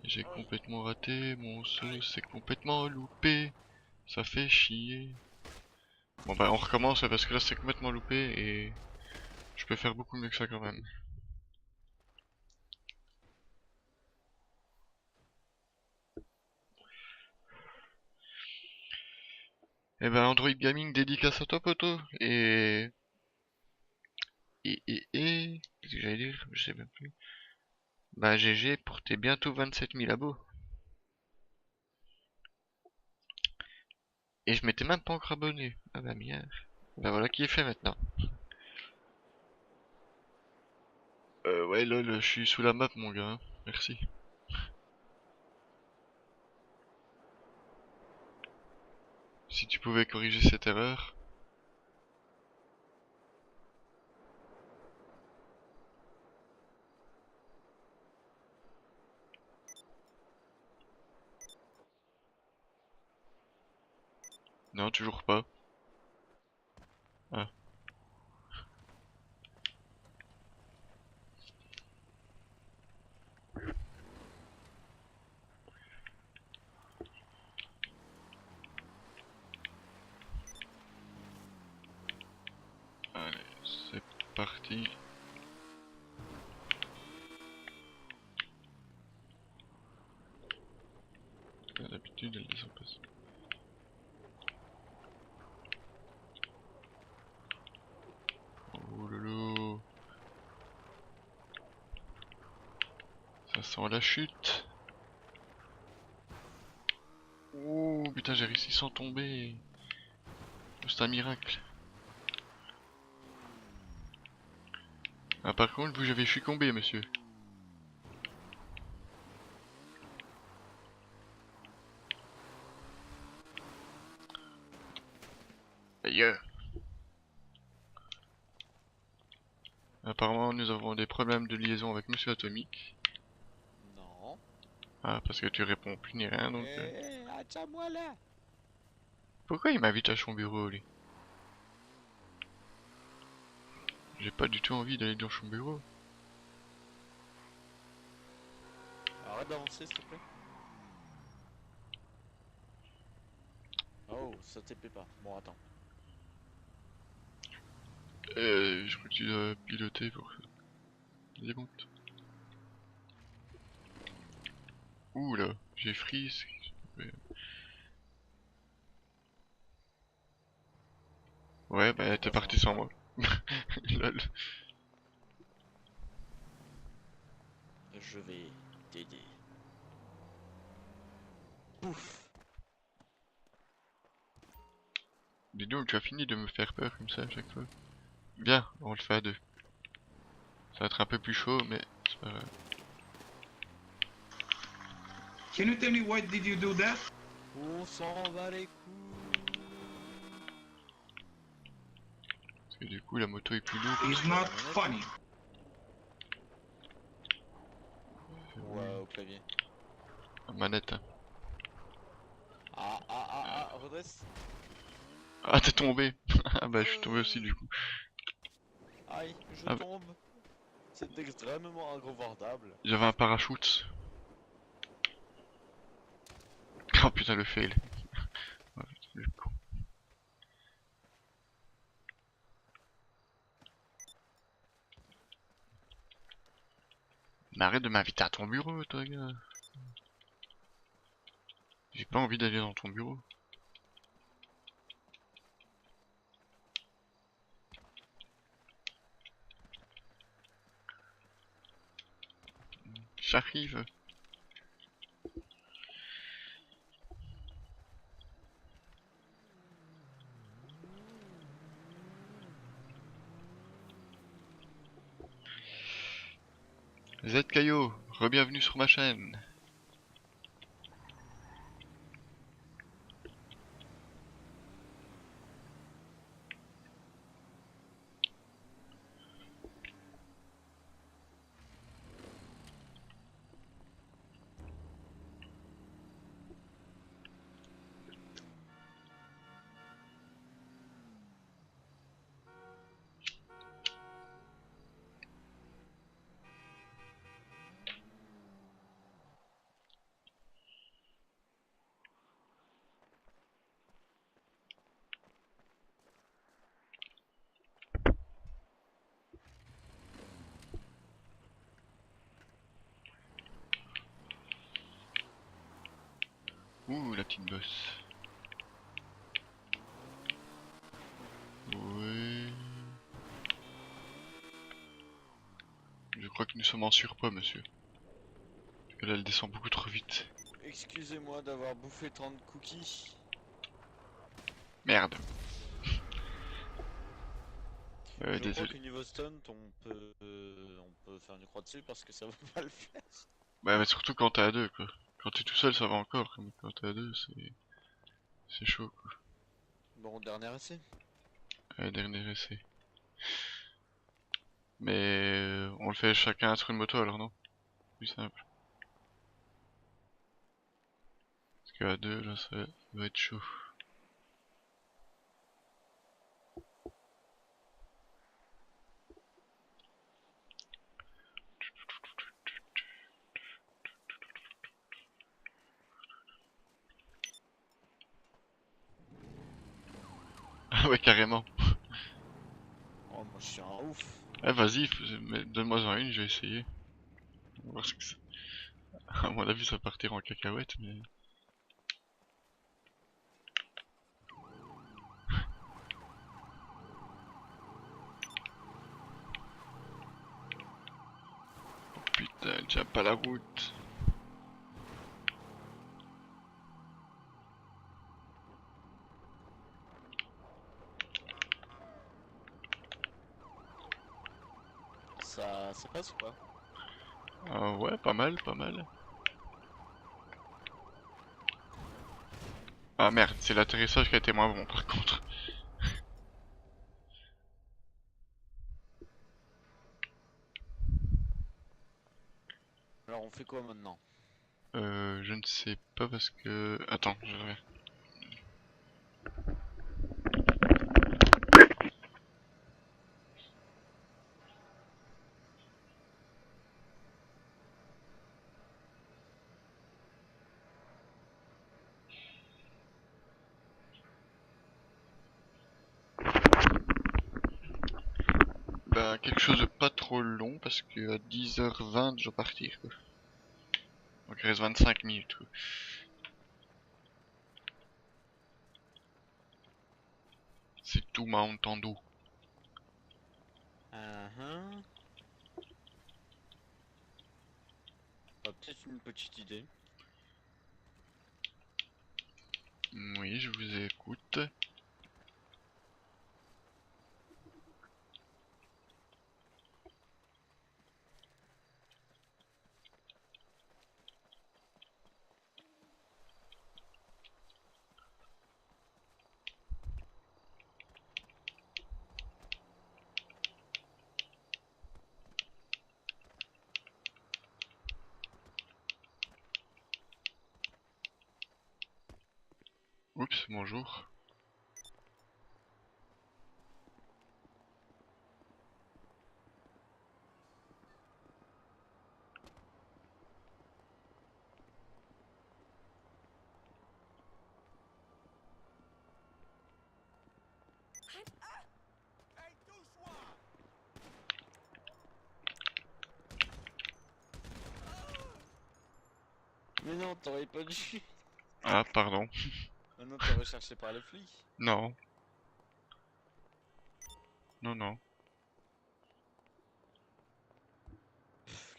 S2: J'ai complètement raté mon saut. C'est complètement loupé. Ça fait chier. Bon bah on recommence parce que là c'est complètement loupé et je peux faire beaucoup mieux que ça quand même. Et ben Android Gaming dédicace à toi poto qu'est-ce que j'allais dire? Je sais même plus. Bah GG pour tes bientôt 27 000 abos. Et je m'étais même pas encore abonné. Ah bah merde. Bah voilà qui est fait maintenant. Ouais lol, je suis sous la map mon gars, hein. Merci. Si tu pouvais corriger cette erreur. Non, toujours pas. Ah. Allez, c'est parti. D'habitude elle descend pas. Oh lolo. Ça sent la chute. Oh putain, j'ai réussi sans tomber. C'est un miracle. Ah par contre, vous j'avais succombé monsieur. Aïe. Apparemment nous avons des problèmes de liaison avec Monsieur Atomique.
S3: Non.
S2: Ah, parce que tu réponds plus ni rien, donc...
S3: Attends-moi là.
S2: Pourquoi il m'invite à son bureau, lui? J'ai pas du tout envie d'aller dans son bureau.
S3: Arrête d'avancer, s'il te plaît. Oh, ça te plaît pas. Bon, attends.
S2: Je crois que tu dois piloter pour ça. Vas-y, monte. Ouh là, j'ai freeze. Ouais, bah t'es parti sans moi. Lol.
S3: Je vais t'aider. Pouf.
S2: Dis donc, tu as fini de me faire peur comme ça à chaque fois. Bien, on le fait à deux. Ça va être un peu plus chaud, mais c'est pas grave.
S6: Can you tell me why did you do that?
S3: On s'en va les couilles.
S2: Parce que du coup, la moto est plus lourde.
S6: It's not funny.
S3: Ouais, au clavier.
S2: La manette. Hein.
S3: Redresse.
S2: Ah, t'es tombé. Ah bah, je suis tombé aussi du coup.
S3: Aïe, je
S2: Ah bah.
S3: tombe. C'est extrêmement inconfortable.
S2: J'avais un parachute. Oh putain, le fail. Ouais, putain, le con. Mais arrête de m'inviter à ton bureau, toi, gars. J'ai pas envie d'aller dans ton bureau. J'arrive. ZKO, re-bienvenue sur ma chaîne. Ouh, la petite bosse. Ouais. Je crois que nous sommes en surpoids, monsieur. Parce que là, elle descend beaucoup trop vite.
S3: Excusez-moi d'avoir bouffé 30 cookies.
S2: Merde.
S3: Je crois
S2: Désolé.
S3: que niveau stunt, on peut faire une croix dessus parce que ça va pas le faire.
S2: Bah, mais surtout quand t'es à deux, quoi. Quand t'es tout seul, ça va encore. Mais quand t'es à deux, c'est chaud, quoi.
S3: Bon, dernier essai.
S2: Allez, dernier essai. Mais on le fait chacun sur une moto alors, non? Plus simple. Parce qu'à deux, là, ça va être chaud. Ah ouais, carrément.
S3: Oh, moi je suis un ouf.
S2: Eh, vas-y, donne-moi en une, je vais essayer. On va voir ce que c'est. À mon avis, ça va partir en cacahuète, mais... Putain, elle tient pas la route.
S3: Ça passe ou pas?
S2: Ah ouais, pas mal, pas mal. Ah merde, c'est l'atterrissage qui a été moins bon par contre.
S3: Alors on fait quoi maintenant?
S2: Je ne sais pas parce que... Attends, je reviens. Bah, quelque chose de pas trop long parce que à 10h20 je dois partir quoi. Donc il reste 25 minutes quoi. C'est tout m'a entendu.
S3: Uh-huh. Ah, peut-être une petite idée.
S2: Oui, je vous écoute. Oups, bonjour.
S3: Mais non, t'aurais pas dû.
S2: Ah, pardon.
S3: Maintenant t'es recherché par les flics.
S2: Non. Non, non.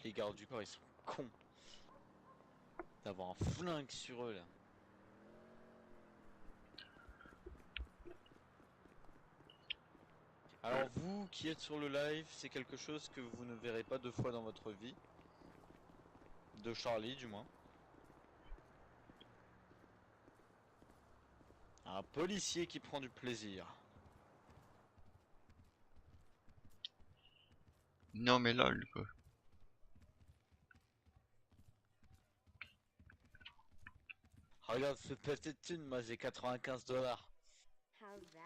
S3: Les gardes du corps ils sont cons. D'avoir un flingue sur eux là. Alors vous qui êtes sur le live, c'est quelque chose que vous ne verrez pas deux fois dans votre vie. De Charlie du moins. Un policier qui prend du plaisir.
S2: Non mais lol quoi.
S3: Regarde cette petite thune, moi j'ai 95 $.
S4: How's that?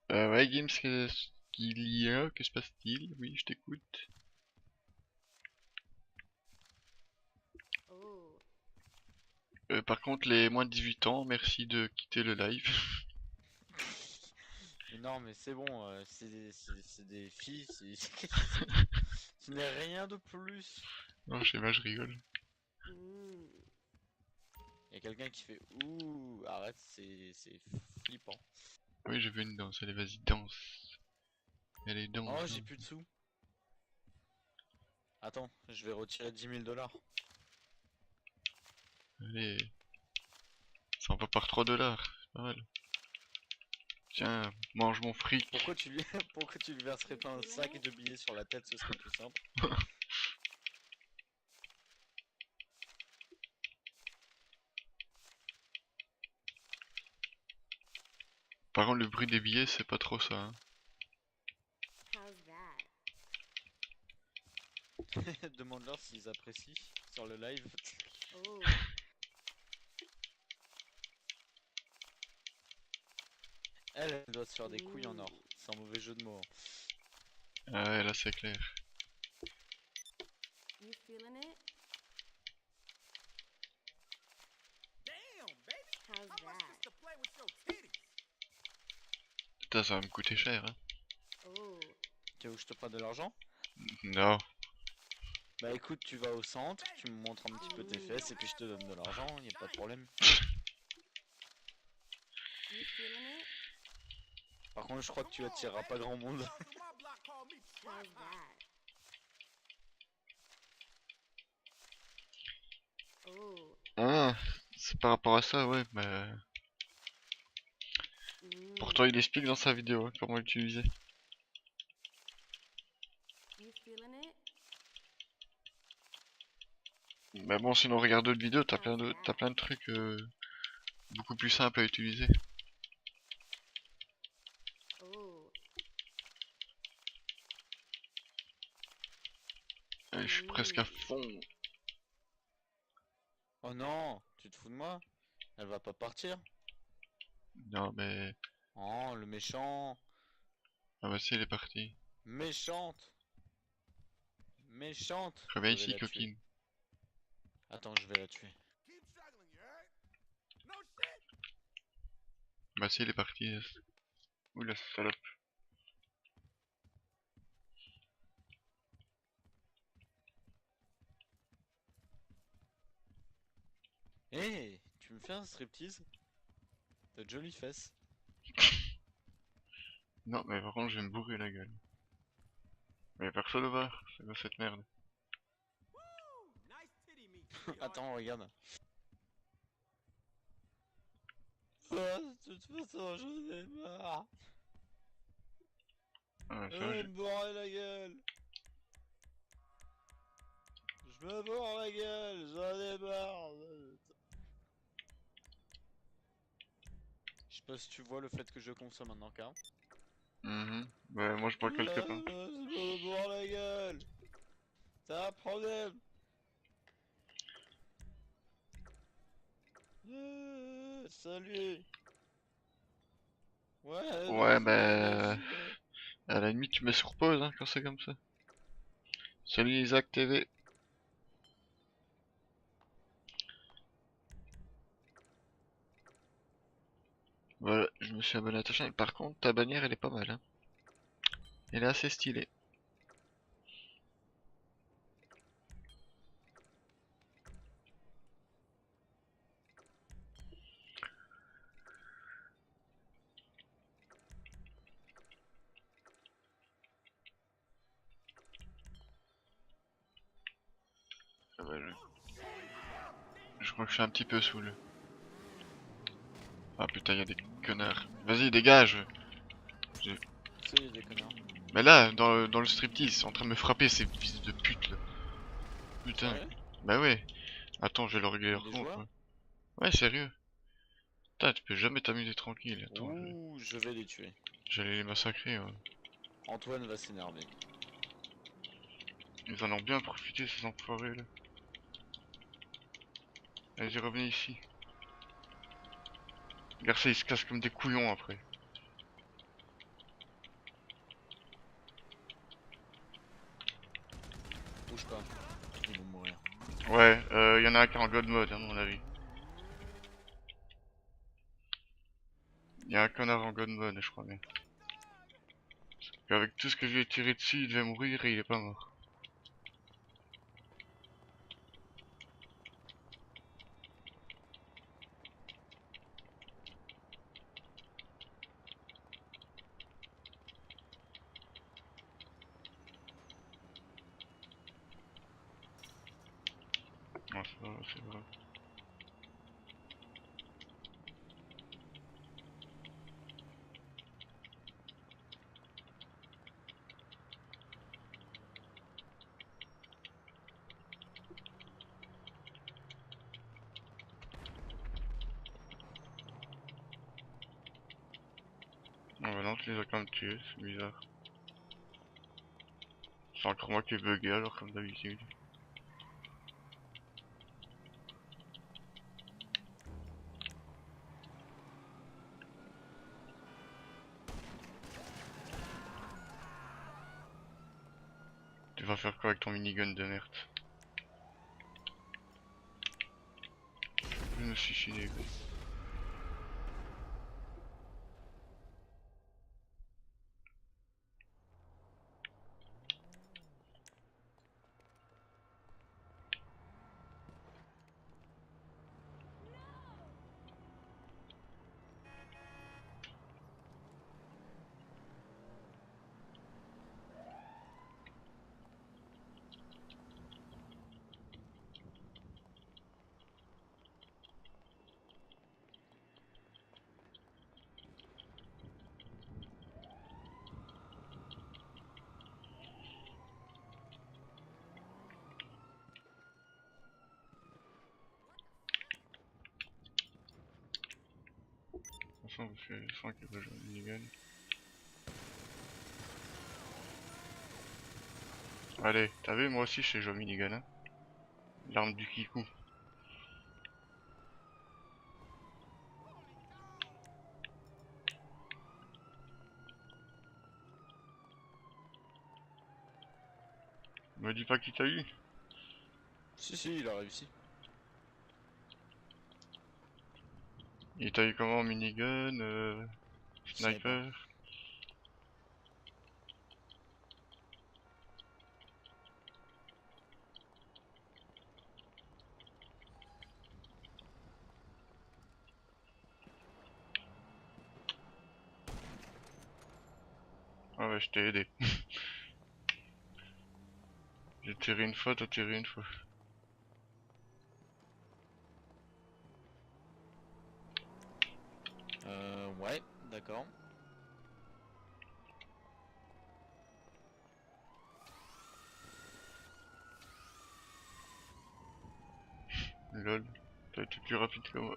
S2: Ouais Gims, qu'est-ce qu'il y a? Que se passe-t-il? Oui, je t'écoute.
S4: Oh,
S2: Par contre, les moins de 18 ans, merci de quitter le live.
S3: Mais non mais c'est bon, c'est des filles, ce n'est rien de plus.
S2: Non, je sais pas, je rigole.
S4: mm.
S3: Y'a quelqu'un qui fait ouh, arrête, c'est flippant.
S2: Oui, je veux une danse, allez vas-y, danse. Allez, danse.
S3: Oh,
S2: danse.
S3: j'ai plus de sous. Attends, je vais retirer 10 000 $.
S2: Allez. Ça en va par 3 $, c'est pas mal. Tiens, mange mon fric.
S3: Pourquoi tu lui verserais pas un sac de billets sur la tête, ce serait plus simple.
S2: Par contre, le bruit des billets, c'est pas trop ça. Hein.
S4: How's that?
S3: Demande-leur s'ils apprécient sur le live.
S4: Oh,
S3: Elle doit se faire des couilles en or. C'est un mauvais jeu de mots.
S2: Ah ouais, là c'est clair.
S4: you feeling it? How's that?
S2: Putain, ça va me coûter cher. Hein.
S4: Oh,
S3: Tu veux que je te prenne de l'argent?
S2: Non.
S3: Bah écoute, tu vas au centre, tu me montres un petit peu tes fesses et puis je te donne de l'argent, y a pas de problème.
S4: you feeling it?
S3: Par contre, je crois que tu attireras pas grand monde.
S4: How's that? Oh,
S2: Ah, c'est par rapport à ça, ouais, mais...
S4: mm.
S2: Pourtant, il explique dans sa vidéo hein, comment l'utiliser.
S4: You feeling it?
S2: Mais bon, sinon, regarde d'autres vidéos, t'as plein de trucs beaucoup plus simples à utiliser.
S4: Oh,
S2: Allez, je suis presque à fond.
S3: Oh non, tu te fous de moi? Elle va pas partir?
S2: Non, mais...
S3: Oh, le méchant.
S2: Ah bah si, elle est partie.
S3: Méchante. Méchante.
S2: Reviens
S3: Je vais
S2: ici,
S3: la tuer.
S2: coquine.
S3: Attends, je vais la tuer.
S2: Bah si, elle est partie. Oula, salope.
S3: Hé, tu me fais un striptease? T'as de jolies fesses.
S2: Non, mais par contre, je vais me bourrer la gueule. Mais personne ne va, c'est quoi cette merde?
S3: Attends, regarde. Ah, de toute façon, j'en ai marre.
S2: Ah ouais,
S3: Je
S2: ça,
S3: vais me bourrer la gueule. Je me bourre la gueule, j'en ai marre. Je sais pas si tu vois le fait que je consomme un encas.
S2: Ouais, moi je bois quelques pains.
S3: Je me bourre la gueule. T'as un problème. Salut. Ouais,
S2: Ouais,
S3: vas-y,
S2: bah...
S3: vas-y.
S2: À la limite, tu mets sur pause, hein, quand c'est comme ça. Salut Isaac TV. Voilà, je me suis abonné à ta chaîne. Par contre, ta bannière, elle est pas mal, hein. Elle est assez stylée. Ah bah, je crois que je suis un petit peu saoul. Ah putain, y a des connards. Vas-y, dégage.
S3: C'est des connards.
S2: Mais là, dans le striptease, ils sont en train de me frapper, ces fils de pute, là. Putain.
S3: Sérieux?
S2: Bah ouais. Attends, je vais le régler leur
S3: Des
S2: compte,
S3: joueurs?
S2: ouais. Ouais, sérieux. Putain, tu peux jamais t'amuser tranquille. Attends,
S3: Ouh, je vais les tuer.
S2: j'allais les massacrer, ouais.
S3: Antoine va s'énerver.
S2: Ils en ont bien profité, ces enfoirés, là. Allez, revenez ici. Regarde ça, ils se cassent comme des couillons, après.
S3: Bouge pas. Ils vont mourir.
S2: Ouais, y en a un qui est en god mode, à mon avis. Y a un connard en god mode, je crois bien. Avec tout ce que je lui ai tiré dessus, il devait mourir et il est pas mort. Non, c'est vrai, c'est vrai. Non, bah non, tu les as quand même tués, c'est bizarre. C'est encore moi qui ai bugué alors, comme d'habitude. Tu vas faire quoi avec ton minigun de merde? Je me suis chié, quoi. De toute façon, je sens qu'il va jouer un minigun. Allez, t'as vu, moi aussi je sais jouer au minigun, hein. L'arme du kikou. Me dis pas qui t'a eu.
S3: Si, il a réussi.
S2: Il t'a eu comment, minigun,
S3: Je savais pas.
S2: sniper? Ah ouais, je t'ai aidé. J'ai tiré une fois, t'as tiré une fois.
S3: Ouais, d'accord.
S2: Lol, t'as été plus rapide que moi.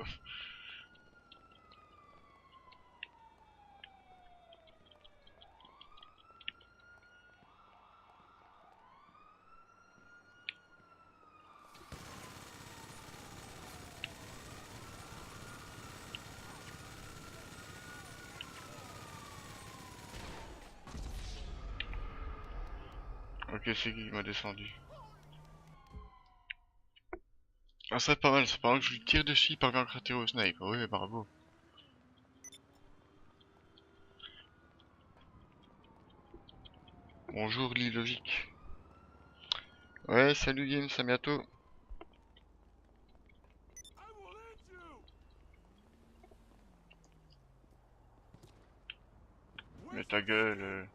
S2: Ok, c'est qui m'a descendu? Ah, c'est pas mal, c'est pas mal que je lui tire dessus, il parvient à tirer au snipe. Ouais, bravo. Bonjour, l'illogique. Ouais, salut Games, à bientôt. Mais ta gueule.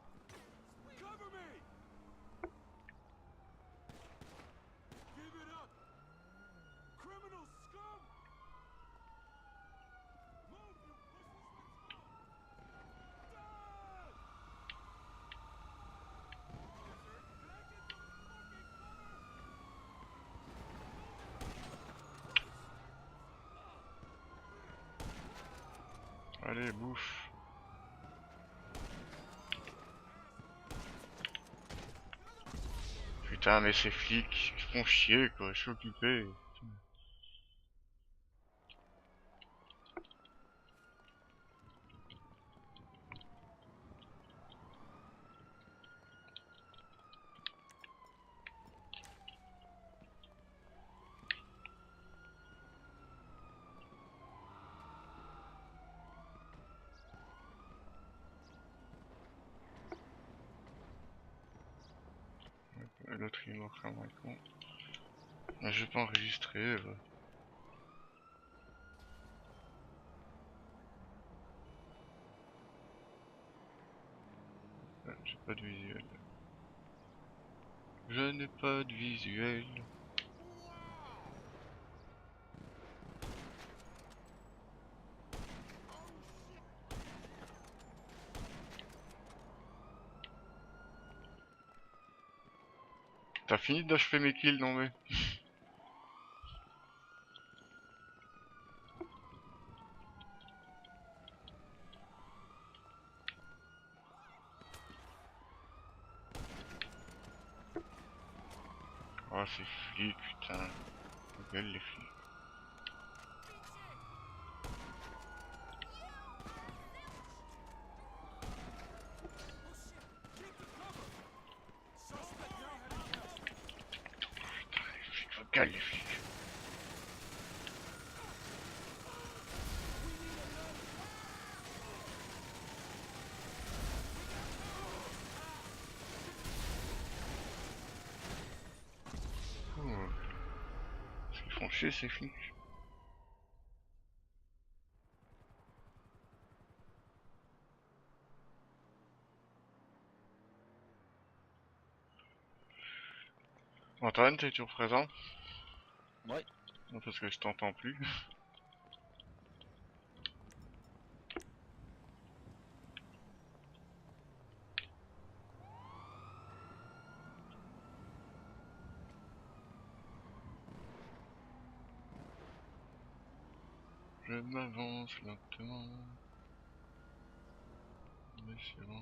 S2: Allez, bouffe. Putain, mais ces flics, ils font chier quoi, je suis occupé. L'autre il est mort comme un con. Mais je vais pas enregistrer. J'ai pas de visuel. Je n'ai pas de visuel. T'as fini d'achever mes kills, non mais? Oh, ces flics, putain. Gueule les flics. Gueule les flics. Oh. Ils font chier ces flics. Antoine, t'es toujours présent?
S3: Ouais.
S2: Non, parce que je t'entends plus. Je m'avance lentement. Mais c'est bon.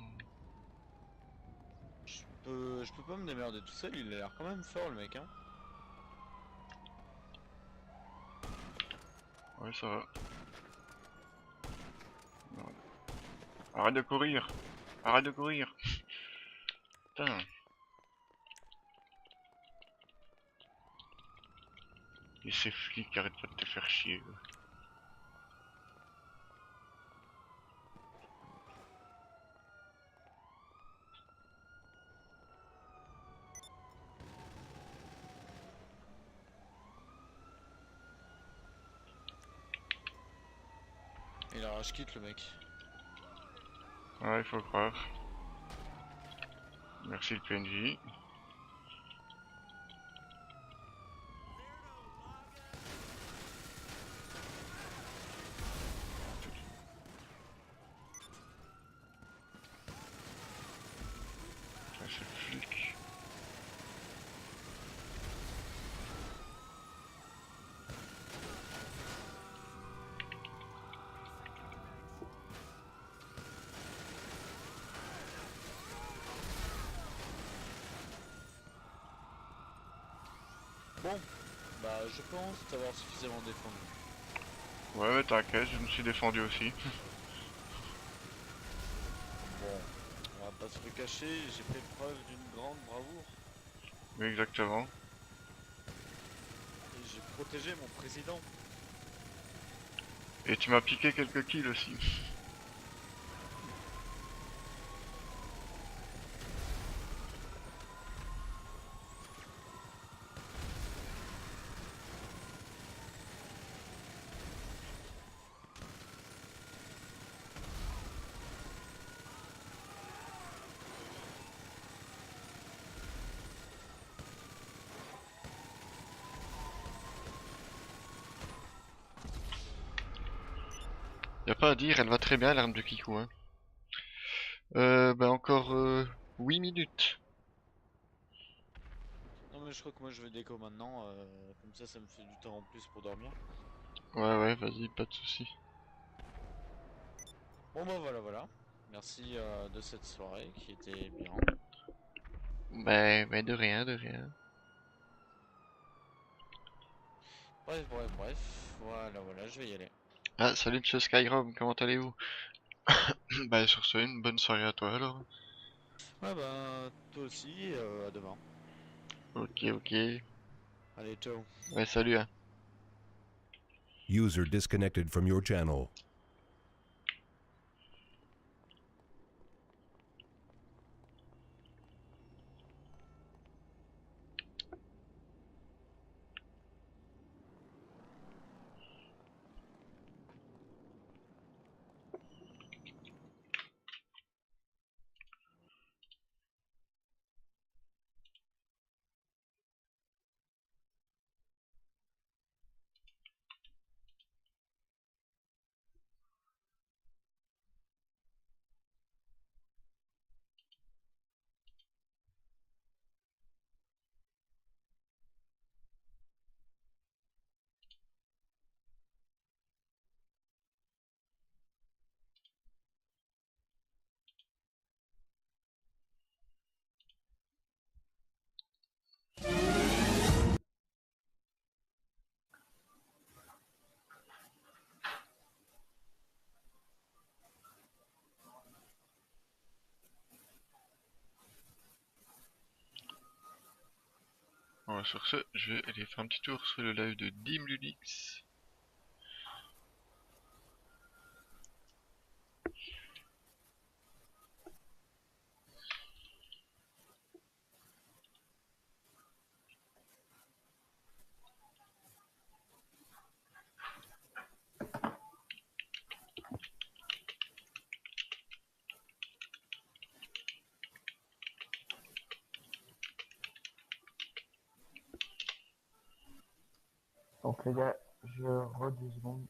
S3: Je peux pas me démerder tout seul, il a l'air quand même fort le mec hein.
S2: Ouais, ça va. Non. Arrête de courir. Arrête de courir. Putain. Et ces flics arrêtent pas de te faire chier. Eux.
S3: Il a rage quitte le mec.
S2: Ouais, il faut croire. Merci le PNJ. Ça, c'est le flic.
S3: Bon, bah je pense t'avoir suffisamment défendu.
S2: Ouais, ouais, t'inquiète, je me suis défendu aussi.
S3: Bon, on va pas se le cacher, j'ai fait preuve d'une grande bravoure.
S2: Oui, exactement.
S3: Et j'ai protégé mon président.
S2: Et tu m'as piqué quelques kills aussi. Y'a pas à dire, elle va très bien l'arme de Kikou, hein. Bah encore 8 minutes.
S3: Non mais je crois que moi je vais déco maintenant, comme ça me fait du temps en plus pour dormir.
S2: Ouais, ouais, vas-y, pas de soucis.
S3: Bon bah voilà. Merci de cette soirée qui était bien.
S2: Bah, de rien, de rien.
S3: Bref. Voilà, je vais y aller.
S2: Ah, salut monsieur Skyrim, comment allez-vous? Bah, sur ce, une bonne soirée à toi alors.
S3: Ouais bah toi aussi, à demain.
S2: Ok, ok.
S3: Allez, ciao.
S2: Ouais, salut, hein.
S1: User disconnected from your channel.
S2: Bon, sur ce, je vais aller faire un petit tour sur le live de Dimlulix.
S7: Donc les gars, je re 2 secondes.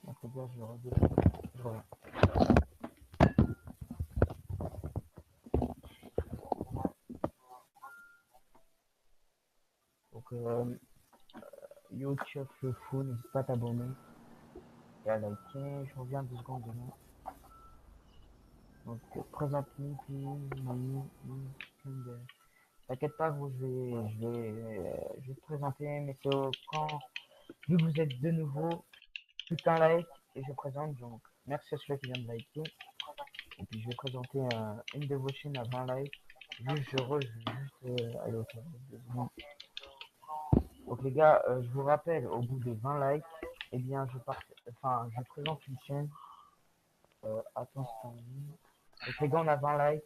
S7: Donc les gars, je re 2 secondes. Je reviens. Donc YouTube le fou, n'hésite pas à t'abonner et à liker. Je reviens 2 secondes demain. Donc, présente-nous, t'inquiète pas, je vais te présenter, mais quand, vu que vous êtes de nouveau, plus qu'un like, et je présente, donc, merci à celui qui vient de liker, et puis je vais présenter une de vos chaînes à 20 likes, aller au clavier, 2 secondes. Donc les gars, je vous rappelle, au bout de 20 likes, eh bien, je présente une chaîne, attention, donc les gars, on a 20 likes,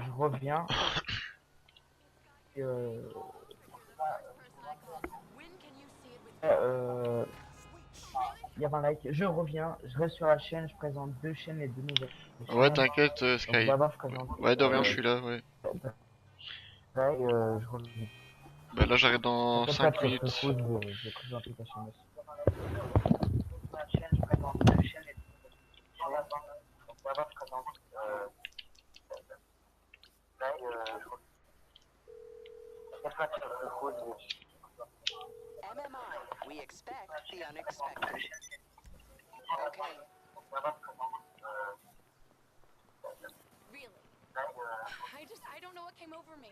S7: je reviens, euh, euh, il y a 20 likes, je reviens, je reste sur la chaîne, je présente 2 chaînes et 2 nouvelles
S2: Ouais,
S7: chaînes.
S2: t'inquiète,
S7: Donc
S2: Sky.
S7: d'abord, je présente
S2: Ouais, Dorian, je suis là, ouais.
S7: je reviens.
S2: Bah là, j'arrête dans
S7: T'inquiète pas,
S2: 5
S7: tu vas être
S2: minutes.
S7: cool, je vais présenter ta chaîne aussi. Sur la chaîne, je présente 2 chaînes et 2 nouvelles chaînes. Donc d'abord, je présente t'inquiète pas, tu vas être cool,
S5: MMI, we expect the unexpected. Okay.
S8: Really? I don't know what came over me.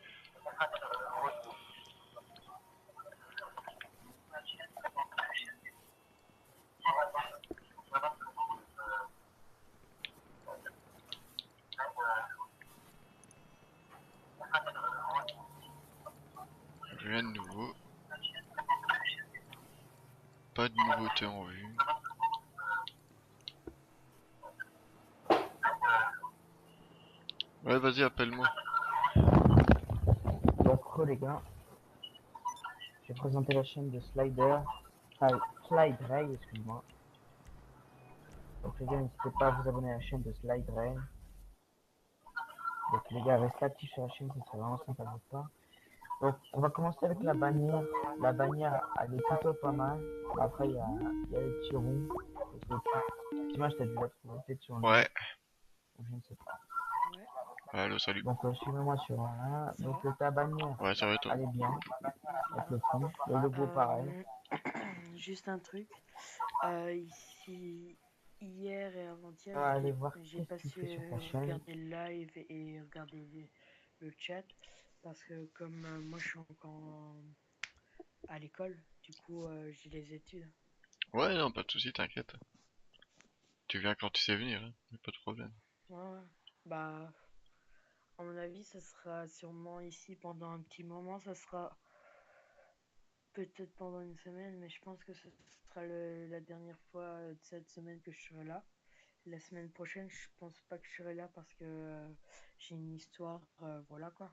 S2: Rien de nouveau. Pas de nouveauté en vue. Ouais, vas-y, appelle-moi.
S7: Donc, les gars, j'ai présenté la chaîne de Slide Ray, excuse-moi. Donc les gars, n'hésitez pas à vous abonner à la chaîne de Slide Ray. Donc les gars, restez actifs sur la chaîne, ça serait vraiment sympa de votre part. Donc on va commencer avec la bannière. La bannière, elle est plutôt pas mal. Après, il y a les petits ronds. Cette image, t'as dû la trouver peut-être sur un
S2: Ouais.
S7: ou je ne sais pas.
S2: Allô, salut.
S7: Donc suivez-moi sur là. Donc ta bannière,
S2: Ouais, ça va toi.
S7: elle est bien. Avec le fond, le logo pareil.
S9: Juste un truc. Ici, hier et avant-hier,
S7: On va aller voir
S9: j'ai pas
S7: qu'est-ce que tu
S9: su
S7: fais sur ta chaîne.
S9: regarder le live et regarder le chat parce que comme moi je suis encore à l'école, du coup j'ai les études.
S2: Ouais, non, pas de soucis, t'inquiète. Tu viens quand tu sais venir, hein. Y a pas de problème.
S9: Ouais. Bah, à mon avis, ça sera sûrement ici pendant un petit moment. Ça sera peut-être pendant une semaine, mais je pense que ce sera la dernière fois de cette semaine que je serai là. La semaine prochaine, je pense pas que je serai là parce que j'ai une histoire, voilà quoi.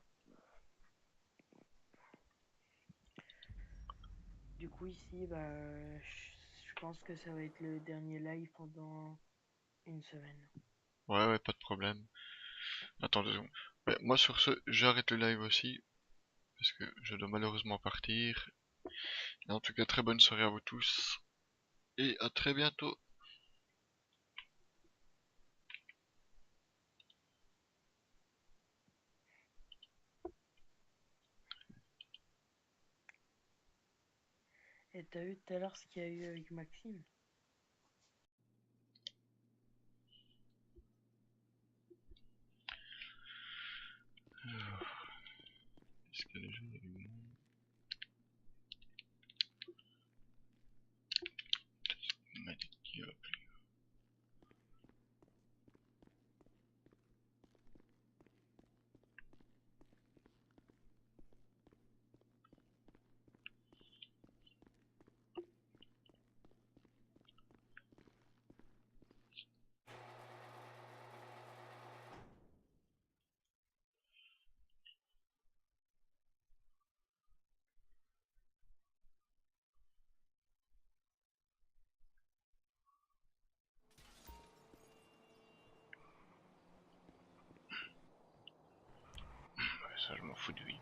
S9: Du coup ici, bah, je pense que ça va être le dernier live pendant une semaine.
S2: Ouais, pas de problème. Attends 2 secondes. Ouais, moi sur ce, j'arrête le live aussi. Parce que je dois malheureusement partir. Et en tout cas, très bonne soirée à vous tous. Et à très bientôt.
S9: Et t'as eu tout à l'heure ce qu'il y a eu avec Maxime?
S2: Est-ce que les gens il y a du monde? Il m'a dit qu'il va appeler. Ouais, ça je m'en fous de lui.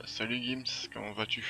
S2: Salut Gims, comment vas-tu?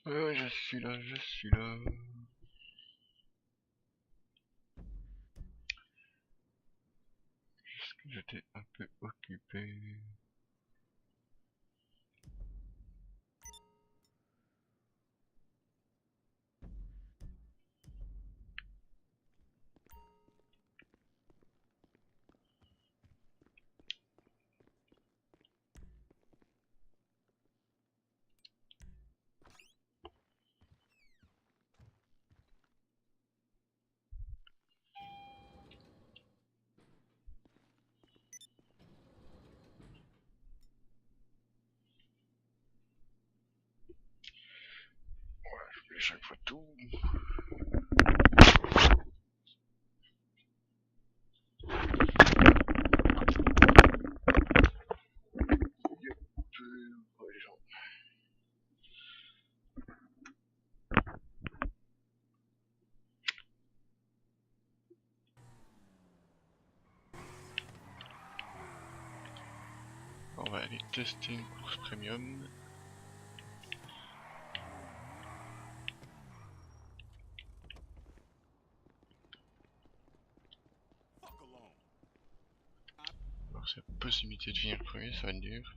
S2: Ouais, je suis là, je suis là. Est-ce que j'étais un peu occupé? J'oublie chaque fois tout. Ouais, les gens. On va aller tester une course premium. Alors c'est la possibilité de finir premier, ça va être dur.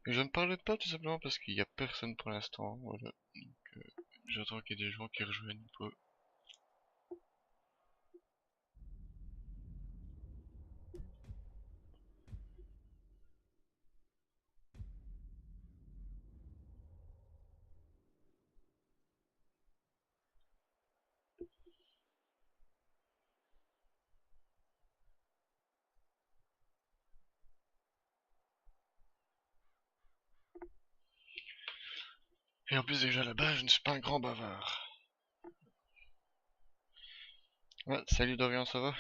S2: Et je ne parle pas tout simplement parce qu'il n'y a personne pour l'instant, voilà. Donc j'attends qu'il y ait des gens qui rejoignent pour... Et en plus déjà là-bas, je ne suis pas un grand bavard. Ouais, salut Dorian, ça va?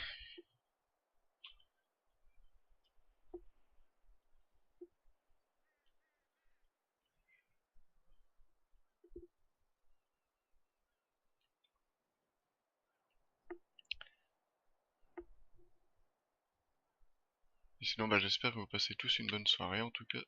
S2: Et sinon, bah j'espère que vous passez tous une bonne soirée en tout cas.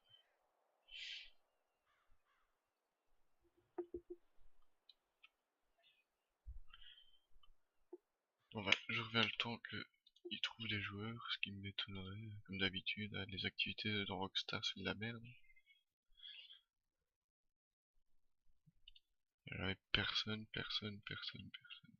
S2: Bon bah, je reviens le temps qu'ils trouvent des joueurs, ce qui m'étonnerait, comme d'habitude, hein, les activités dans Rockstar c'est de la merde. Il n'y avait personne, personne, personne, personne.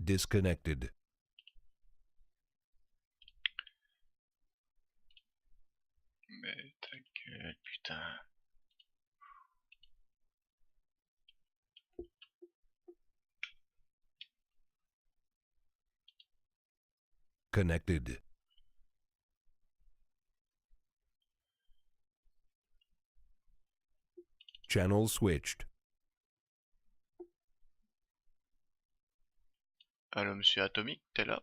S1: Disconnected.
S2: Mais ta gueule, putain.
S1: Connected. Channel switched.
S2: Allô, monsieur Atomique, t'es là?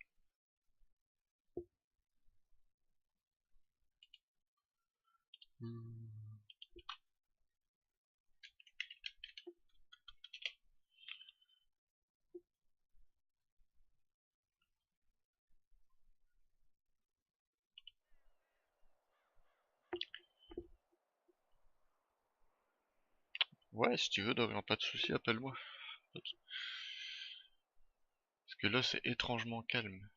S2: Ouais, si tu veux, Dorian, pas de soucis, appelle-moi. Parce que là, c'est étrangement calme.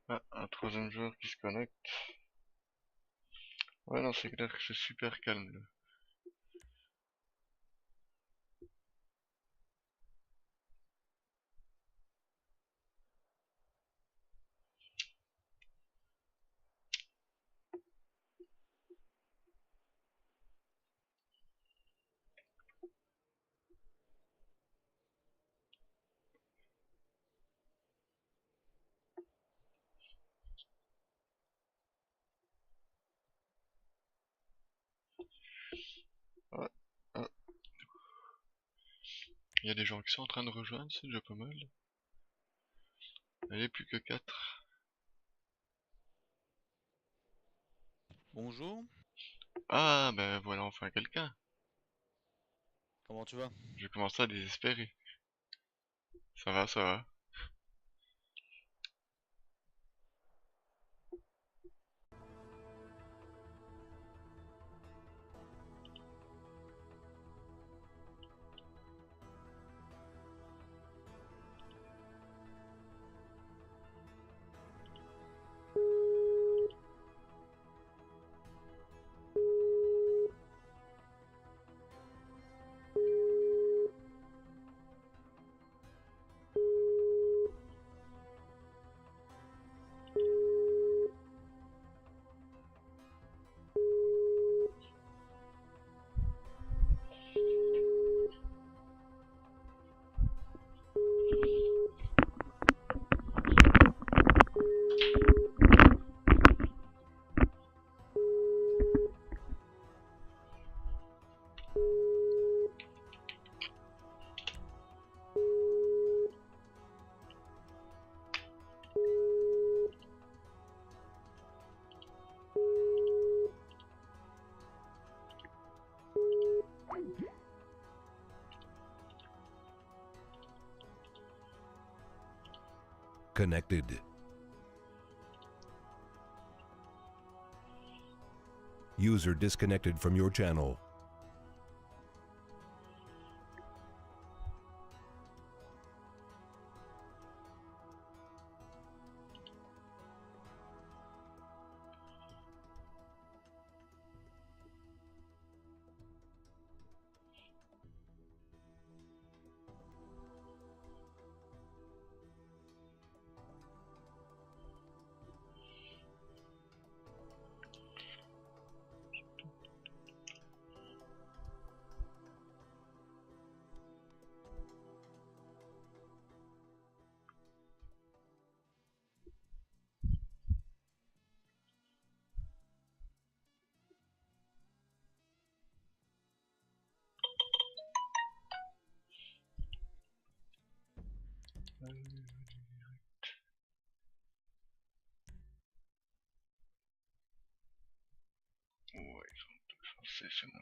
S2: Ah, un troisième joueur qui se connecte. Ouais, non, c'est clair que c'est super calme, là. Ouais. Ah. Il y a des gens qui sont en train de rejoindre, c'est déjà pas mal. Allez, plus que 4.
S3: Bonjour,
S2: Ah, ben voilà enfin quelqu'un.
S3: comment tu vas?
S2: Je commence à désespérer. Ça va, ça va.
S1: Connected. User disconnected from your channel.
S2: Ouais, c'est moi.